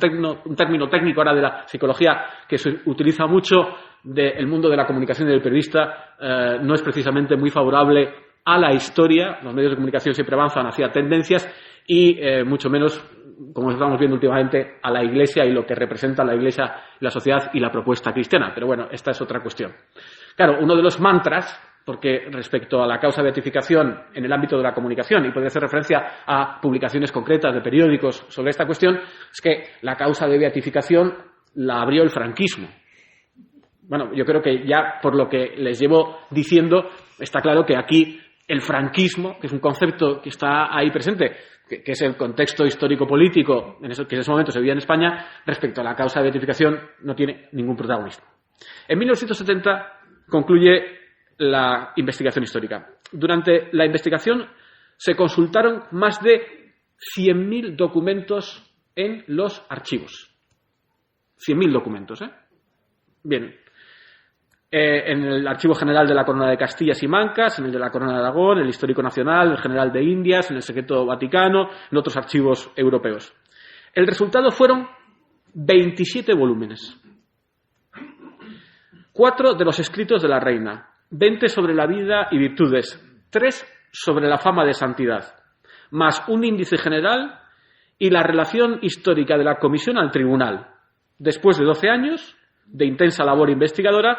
término técnico ahora de la psicología que se utiliza mucho del mundo de la comunicación y del periodista, no es precisamente muy favorable a la historia. Los medios de comunicación siempre avanzan hacia tendencias y mucho menos, como estamos viendo últimamente, a la Iglesia y lo que representa la Iglesia, la sociedad y la propuesta cristiana. Pero bueno, esta es otra cuestión. Claro, uno de los mantras, porque respecto a la causa de beatificación en el ámbito de la comunicación, y puede hacer referencia a publicaciones concretas de periódicos sobre esta cuestión, es que la causa de beatificación la abrió el franquismo. Bueno, yo creo que ya por lo que les llevo diciendo, está claro que aquí el franquismo, que es un concepto que está ahí presente, que es el contexto histórico-político que en ese momento se vivía en España, respecto a la causa de beatificación no tiene ningún protagonismo. En 1970 concluye la investigación histórica. Durante la investigación se consultaron más de 100.000 documentos en los archivos. 100.000 documentos, ¿eh? Bien. En el Archivo General de la Corona de Castilla y Mancas, en el de la Corona de Aragón, el Histórico Nacional, el General de Indias, en el Secreto Vaticano, en otros archivos europeos. El resultado fueron 27 volúmenes. 4 de los escritos de la reina, 20 sobre la vida y virtudes, 3 sobre la fama de santidad, más un índice general y la relación histórica de la comisión al tribunal, después de 12 años de intensa labor investigadora,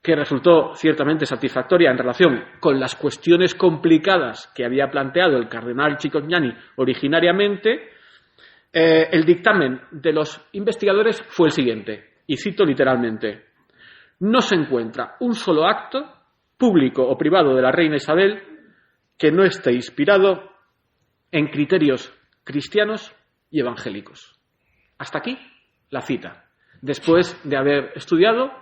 que resultó ciertamente satisfactoria en relación con las cuestiones complicadas que había planteado el cardenal Cicognani originariamente. El dictamen de los investigadores fue el siguiente, y cito literalmente: no se encuentra un solo acto, público o privado, de la reina Isabel que no esté inspirado en criterios cristianos y evangélicos. Hasta aquí la cita, después de haber estudiado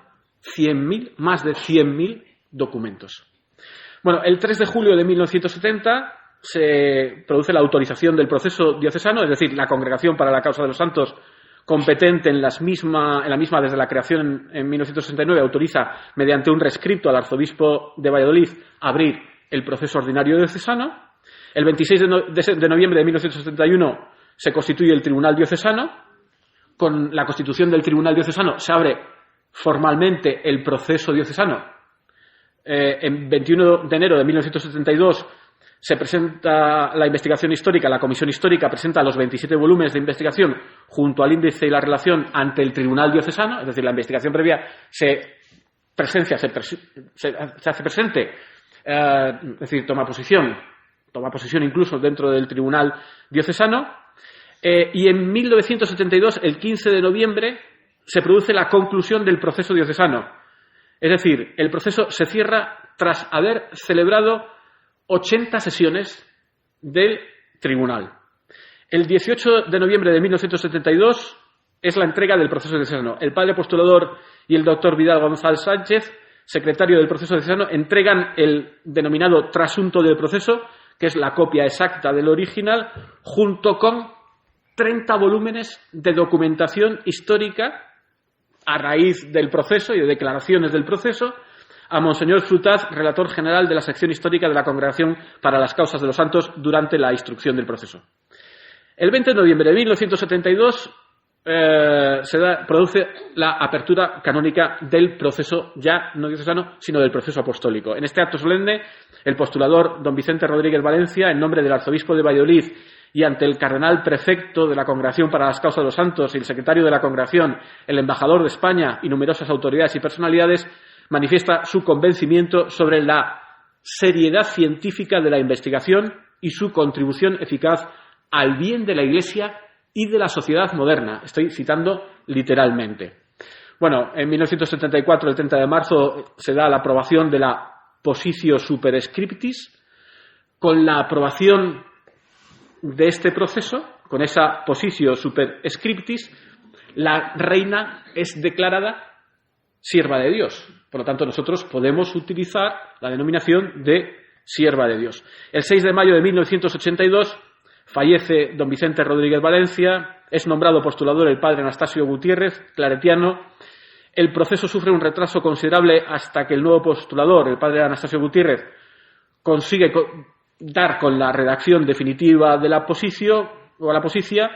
más de 100.000 documentos. Bueno, el 3 de julio de 1970 se produce la autorización del proceso diocesano, es decir, la Congregación para la Causa de los Santos, competente en la misma desde la creación en 1969, autoriza mediante un rescripto al arzobispo de Valladolid abrir el proceso ordinario diocesano. El 26 de noviembre de 1971 se constituye el Tribunal Diocesano. Con la constitución del Tribunal Diocesano se abre formalmente el proceso diocesano. En 21 de enero de 1972 Se presenta la investigación histórica, la comisión histórica presenta los 27 volúmenes de investigación junto al índice y la relación ante el tribunal diocesano, es decir, la investigación previa se hace presente, es decir, toma posición incluso dentro del tribunal diocesano, y en 1972, el 15 de noviembre, se produce la conclusión del proceso diocesano. Es decir, el proceso se cierra tras haber celebrado 80 sesiones del tribunal. El 18 de noviembre de 1972 es la entrega del proceso diocesano. El padre postulador y el doctor Vidal González Sánchez, secretario del proceso diocesano, entregan el denominado trasunto del proceso, que es la copia exacta del original, junto con 30 volúmenes de documentación histórica a raíz del proceso y de declaraciones del proceso, a Monseñor Frutaz, relator general de la sección histórica de la Congregación para las Causas de los Santos durante la instrucción del proceso. El 20 de noviembre de 1972 produce la apertura canónica del proceso ya no diocesano, sino del proceso apostólico. En este acto solemne, el postulador don Vicente Rodríguez Valencia, en nombre del arzobispo de Valladolid y ante el cardenal prefecto de la Congregación para las Causas de los Santos y el secretario de la Congregación, el embajador de España y numerosas autoridades y personalidades, manifiesta su convencimiento sobre la seriedad científica de la investigación y su contribución eficaz al bien de la Iglesia y de la sociedad moderna. Estoy citando literalmente. Bueno, en 1974, el 30 de marzo, se da la aprobación de la Positio Super Scriptis. Con la aprobación de este proceso, con esa Positio Super Scriptis, la reina es declarada sierva de Dios. Por lo tanto, nosotros podemos utilizar la denominación de sierva de Dios. El 6 de mayo de 1982 fallece don Vicente Rodríguez Valencia, es nombrado postulador el padre Anastasio Gutiérrez, claretiano. El proceso sufre un retraso considerable hasta que el nuevo postulador, el padre Anastasio Gutiérrez, consigue dar con la redacción definitiva de la posición o la posicia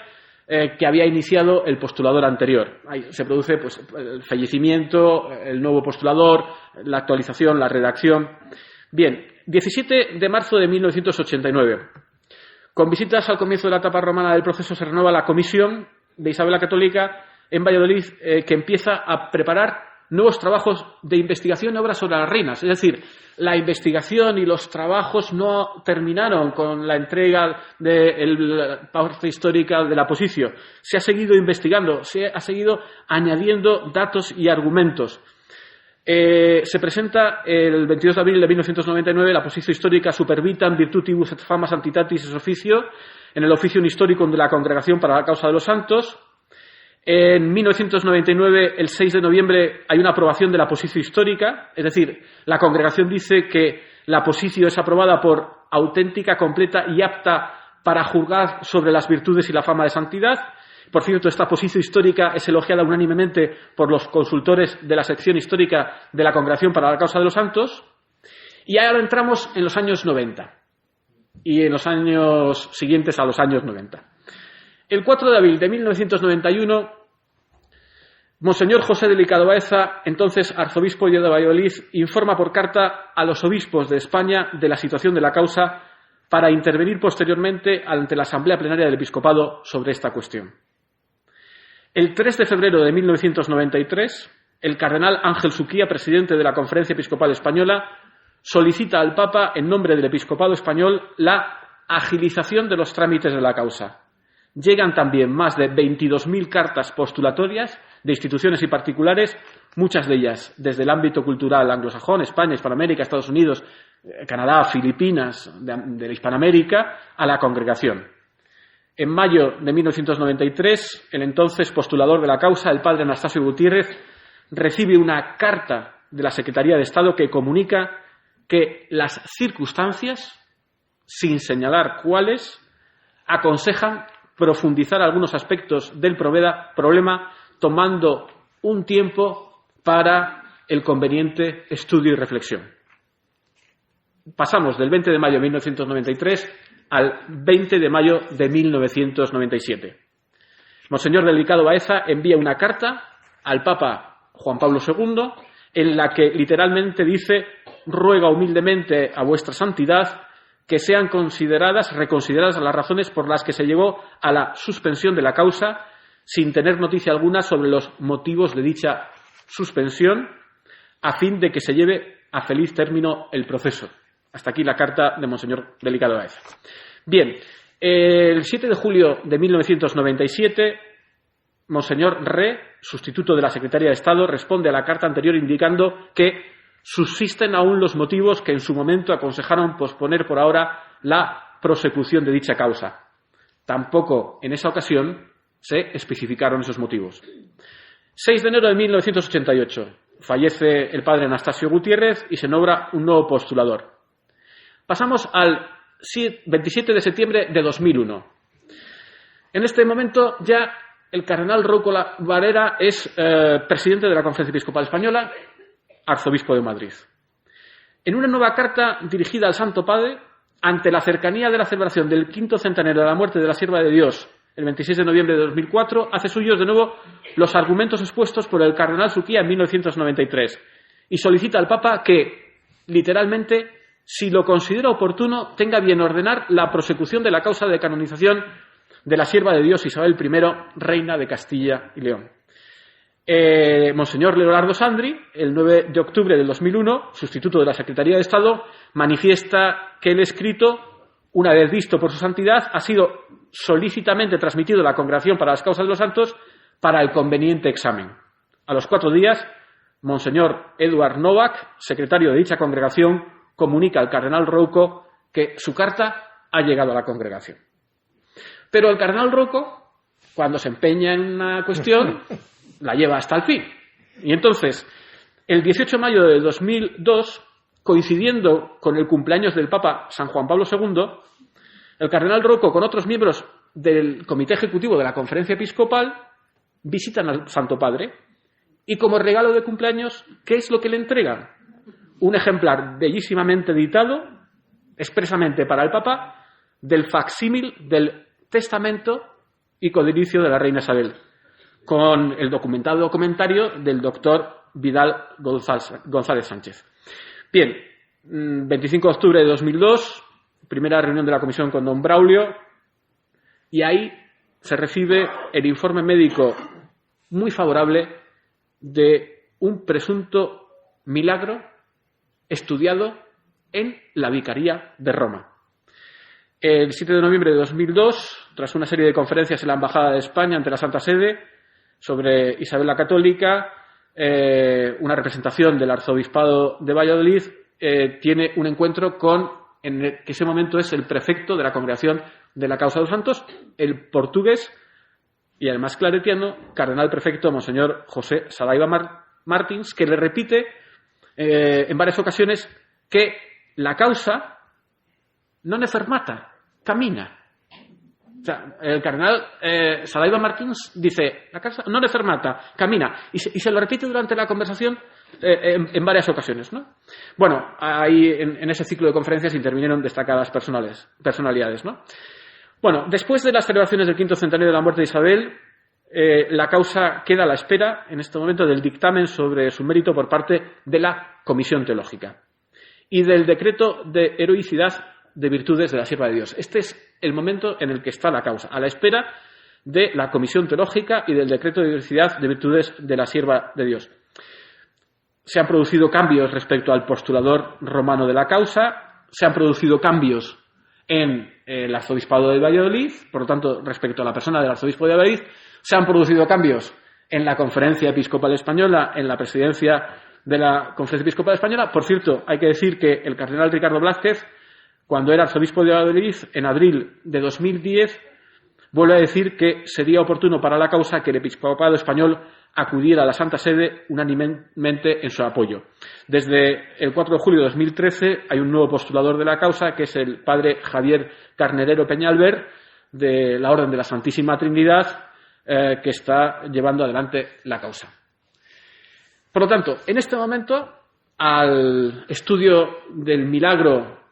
que había iniciado el postulador anterior. Ahí se produce pues, el fallecimiento, el nuevo postulador, la actualización, la redacción. Bien, 17 de marzo de 1989. Con visitas al comienzo de la etapa romana del proceso se renueva la comisión de Isabel la Católica en Valladolid que empieza a preparar nuevos trabajos de investigación y obras sobre las reinas. Es decir, la investigación y los trabajos no terminaron con la entrega de la parte histórica de la Positio. Se ha seguido investigando, se ha seguido añadiendo datos y argumentos. Se presenta el 22 de abril de 1999 la Positio Histórica Supervitam Virtutibus et Fama Sanctitatis es Officio, en el Officium Historicum de la Congregación para la Causa de los Santos. En 1999, el 6 de noviembre, hay una aprobación de la Positio Histórica, es decir, la Congregación dice que la Positio es aprobada por auténtica, completa y apta para juzgar sobre las virtudes y la fama de santidad. Por cierto, esta Positio Histórica es elogiada unánimemente por los consultores de la sección histórica de la Congregación para la Causa de los Santos. Y ahora entramos en los años 90 y en los años siguientes a los años 90. El 4 de abril de 1991, Monseñor José Delicado Baeza, entonces arzobispo de Valladolid, informa por carta a los obispos de España de la situación de la causa para intervenir posteriormente ante la Asamblea Plenaria del Episcopado sobre esta cuestión. El 3 de febrero de 1993, el cardenal Ángel Suquía, presidente de la Conferencia Episcopal Española, solicita al Papa, en nombre del Episcopado Español, la agilización de los trámites de la causa. Llegan también más de 22.000 cartas postulatorias de instituciones y particulares, muchas de ellas desde el ámbito cultural anglosajón, España, Hispanoamérica, Estados Unidos, Canadá, Filipinas, de la Hispanoamérica, a la congregación. En mayo de 1993, el entonces postulador de la causa, el padre Anastasio Gutiérrez, recibe una carta de la Secretaría de Estado que comunica que las circunstancias, sin señalar cuáles, aconsejan profundizar algunos aspectos del problema, tomando un tiempo para el conveniente estudio y reflexión. Pasamos del 20 de mayo de 1993 al 20 de mayo de 1997. Monseñor Delicado Baeza envía una carta al Papa Juan Pablo II en la que literalmente dice: ruega humildemente a vuestra santidad que sean reconsideradas las razones por las que se llegó a la suspensión de la causa, sin tener noticia alguna sobre los motivos de dicha suspensión, a fin de que se lleve a feliz término el proceso. Hasta aquí la carta de Monseñor Delicado Baeza. Bien, el 7 de julio de 1997, Monseñor Re, sustituto de la Secretaría de Estado, responde a la carta anterior indicando que subsisten aún los motivos que en su momento aconsejaron posponer por ahora la prosecución de dicha causa. Tampoco en esa ocasión se especificaron esos motivos. 6 de enero de 1988. Fallece el padre Anastasio Gutiérrez y se nombra un nuevo postulador. Pasamos al 27 de septiembre de 2001. En este momento ya el cardenal Rouco Varela es presidente de la Conferencia Episcopal Española, arzobispo de Madrid. En una nueva carta dirigida al Santo Padre, ante la cercanía de la celebración del 5º centenario de la muerte de la Sierva de Dios, el 26 de noviembre de 2004, hace suyos de nuevo los argumentos expuestos por el cardenal Suquía en 1993 y solicita al Papa que, literalmente, si lo considera oportuno, tenga bien ordenar la prosecución de la causa de canonización de la Sierva de Dios Isabel I, reina de Castilla y León. Monseñor Leonardo Sandri, el 9 de octubre del 2001, sustituto de la Secretaría de Estado, manifiesta que el escrito, una vez visto por su santidad, ha sido solícitamente transmitido a la Congregación para las Causas de los Santos para el conveniente examen. A los 4 días, Monseñor Eduard Novak, secretario de dicha congregación, comunica al cardenal Rouco que su carta ha llegado a la congregación. Pero el cardenal Rouco, cuando se empeña en una cuestión, la lleva hasta el fin. Y entonces, el 18 de mayo de 2002, coincidiendo con el cumpleaños del Papa San Juan Pablo II, el cardenal Rouco, con otros miembros del Comité Ejecutivo de la Conferencia Episcopal, visitan al Santo Padre y, como regalo de cumpleaños, ¿qué es lo que le entregan? Un ejemplar bellísimamente editado, expresamente para el Papa, del facsímil del testamento y codicicio de la reina Isabel, con el documentado comentario del doctor Vidal González Sánchez. Bien, 25 de octubre de 2002, primera reunión de la comisión con don Braulio, y ahí se recibe el informe médico muy favorable de un presunto milagro estudiado en la Vicaría de Roma. El 7 de noviembre de 2002, tras una serie de conferencias en la Embajada de España ante la Santa Sede sobre Isabel la Católica, una representación del Arzobispado de Valladolid tiene un encuentro con, en el que ese momento es el prefecto de la Congregación de la Causa de los Santos, el portugués y además claretiano, cardenal prefecto Monseñor José Saraiva Martins, que le repite en varias ocasiones que la causa non è fermata, camina. O sea, el cardenal Saraiva Martins dice, la causa non è fermata, camina. Y se lo repite durante la conversación en varias ocasiones, ¿no? Bueno, ahí en ese ciclo de conferencias intervinieron destacadas personalidades, ¿no? Bueno, después de las celebraciones del 5º centenario de la muerte de Isabel, la causa queda a la espera, en este momento, del dictamen sobre su mérito por parte de la Comisión Teológica y del decreto de heroicidad de virtudes de la Sierva de Dios. Este es el momento en el que está la causa, a la espera de la Comisión Teológica y del decreto de heroicidad de virtudes de la Sierva de Dios. Se han producido cambios respecto al postulador romano de la causa, se han producido cambios en el Arzobispado de Valladolid, por lo tanto, respecto a la persona del Arzobispo de Valladolid, se han producido cambios en la Conferencia Episcopal Española, en la presidencia de la Conferencia Episcopal Española. Por cierto, hay que decir que el cardenal Ricardo Blázquez, cuando era arzobispo de Valladolid, en abril de 2010, vuelve a decir que sería oportuno para la causa que el episcopado español acudiera a la Santa Sede unánimemente en su apoyo. Desde el 4 de julio de 2013 hay un nuevo postulador de la causa, que es el padre Javier Carnerero Peñalver, de la Orden de la Santísima Trinidad, que está llevando adelante la causa. Por lo tanto, en este momento, al estudio del milagro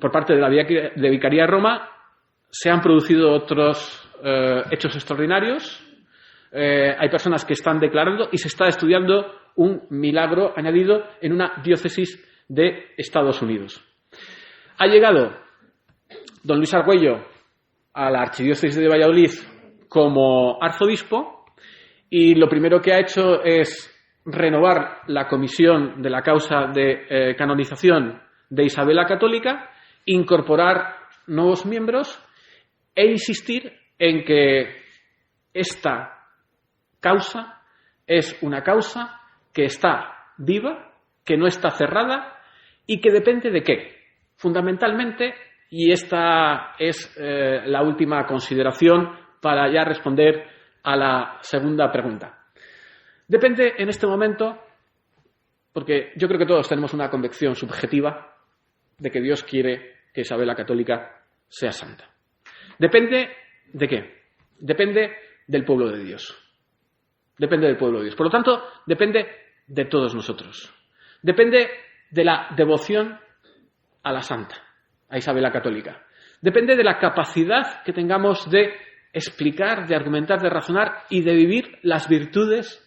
por parte de la Vicaría de Roma, se han producido otros hechos extraordinarios. Hay personas que están declarando y se está estudiando un milagro añadido en una diócesis de Estados Unidos. Ha llegado don Luis Argüello a la Archidiócesis de Valladolid como arzobispo, y lo primero que ha hecho es renovar la comisión de la causa de canonización de Isabel la Católica, incorporar nuevos miembros e insistir en que esta causa es una causa que está viva, que no está cerrada y que depende de qué. Fundamentalmente, y esta es la última consideración para ya responder a la segunda pregunta. Depende en este momento, porque yo creo que todos tenemos una convicción subjetiva de que Dios quiere que Isabel la Católica sea santa. ¿Depende de qué? Depende del pueblo de Dios. Depende del pueblo de Dios. Por lo tanto, depende de todos nosotros. Depende de la devoción a la santa, a Isabel la Católica. Depende de la capacidad que tengamos de explicar, de argumentar, de razonar y de vivir las virtudes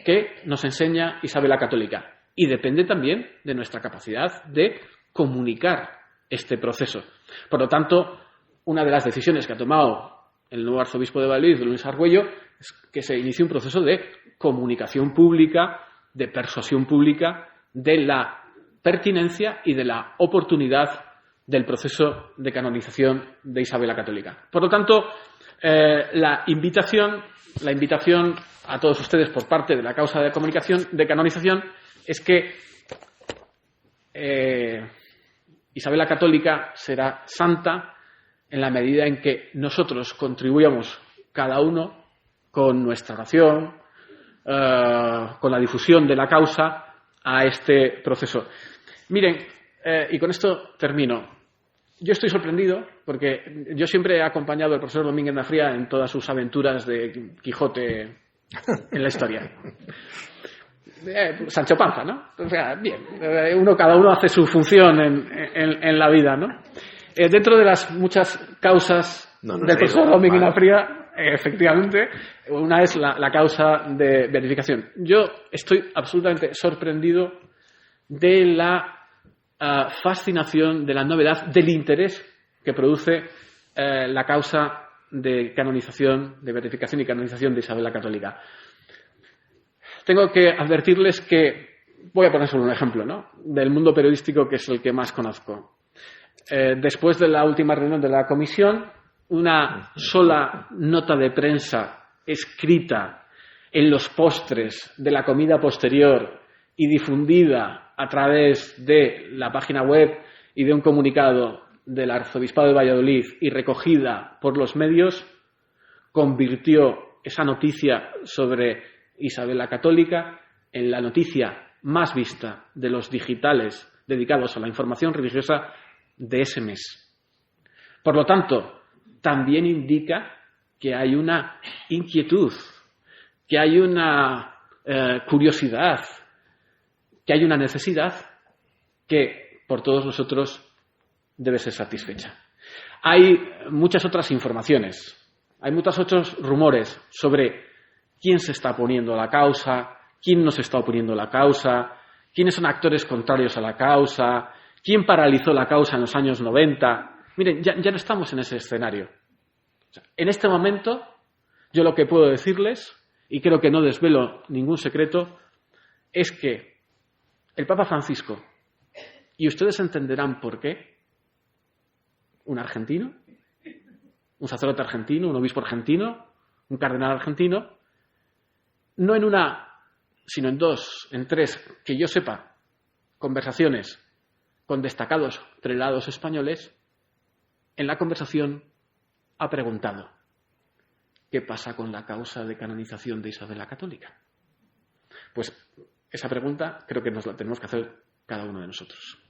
que nos enseña Isabel la Católica. Y depende también de nuestra capacidad de comunicar este proceso. Por lo tanto, una de las decisiones que ha tomado el nuevo arzobispo de Valladolid, Luis Argüello, es que se inicie un proceso de comunicación pública, de persuasión pública, de la pertinencia y de la oportunidad del proceso de canonización de Isabel la Católica. Por lo tanto, la invitación a todos ustedes por parte de la causa de canonización es que Isabel la Católica será santa en la medida en que nosotros contribuyamos cada uno con nuestra oración, con la difusión de la causa a este proceso. Miren, y con esto termino. Yo estoy sorprendido porque yo siempre he acompañado al profesor Domínguez Nafría en todas sus aventuras de Quijote en la historia. Sancho Panza, ¿no? O sea, bien, cada uno hace su función en la vida, ¿no? Dentro de las muchas causas del profesor Domínguez Nafría, efectivamente, una es la causa de beatificación. Yo estoy absolutamente sorprendido de la fascinación, de la novedad, del interés que produce la causa de canonización, de beatificación y canonización de Isabel la Católica. Tengo que advertirles que, voy a poner solo un ejemplo, ¿no?, del mundo periodístico, que es el que más conozco. Después de la última reunión de la comisión, una sola nota de prensa escrita en los postres de la comida posterior y difundida a través de la página web y de un comunicado del Arzobispado de Valladolid y recogida por los medios, convirtió esa noticia sobre Isabel la Católica en la noticia más vista de los digitales dedicados a la información religiosa de ese mes. Por lo tanto, también indica que hay una inquietud, que hay una curiosidad, que hay una necesidad que por todos nosotros debe ser satisfecha. Hay muchas otras informaciones, hay muchos otros rumores sobre quién se está oponiendo a la causa, quién no se está oponiendo a la causa, quiénes son actores contrarios a la causa, quién paralizó la causa en los años 90. Miren, ya no estamos en ese escenario. O sea, en este momento, yo lo que puedo decirles, y creo que no desvelo ningún secreto, es que el Papa Francisco, y ustedes entenderán por qué, un argentino, un sacerdote argentino, un obispo argentino, un cardenal argentino, no en una, sino en dos, en tres, que yo sepa, conversaciones con destacados prelados españoles, en la conversación ha preguntado: ¿qué pasa con la causa de canonización de Isabel la Católica? Pues esa pregunta creo que nos la tenemos que hacer cada uno de nosotros.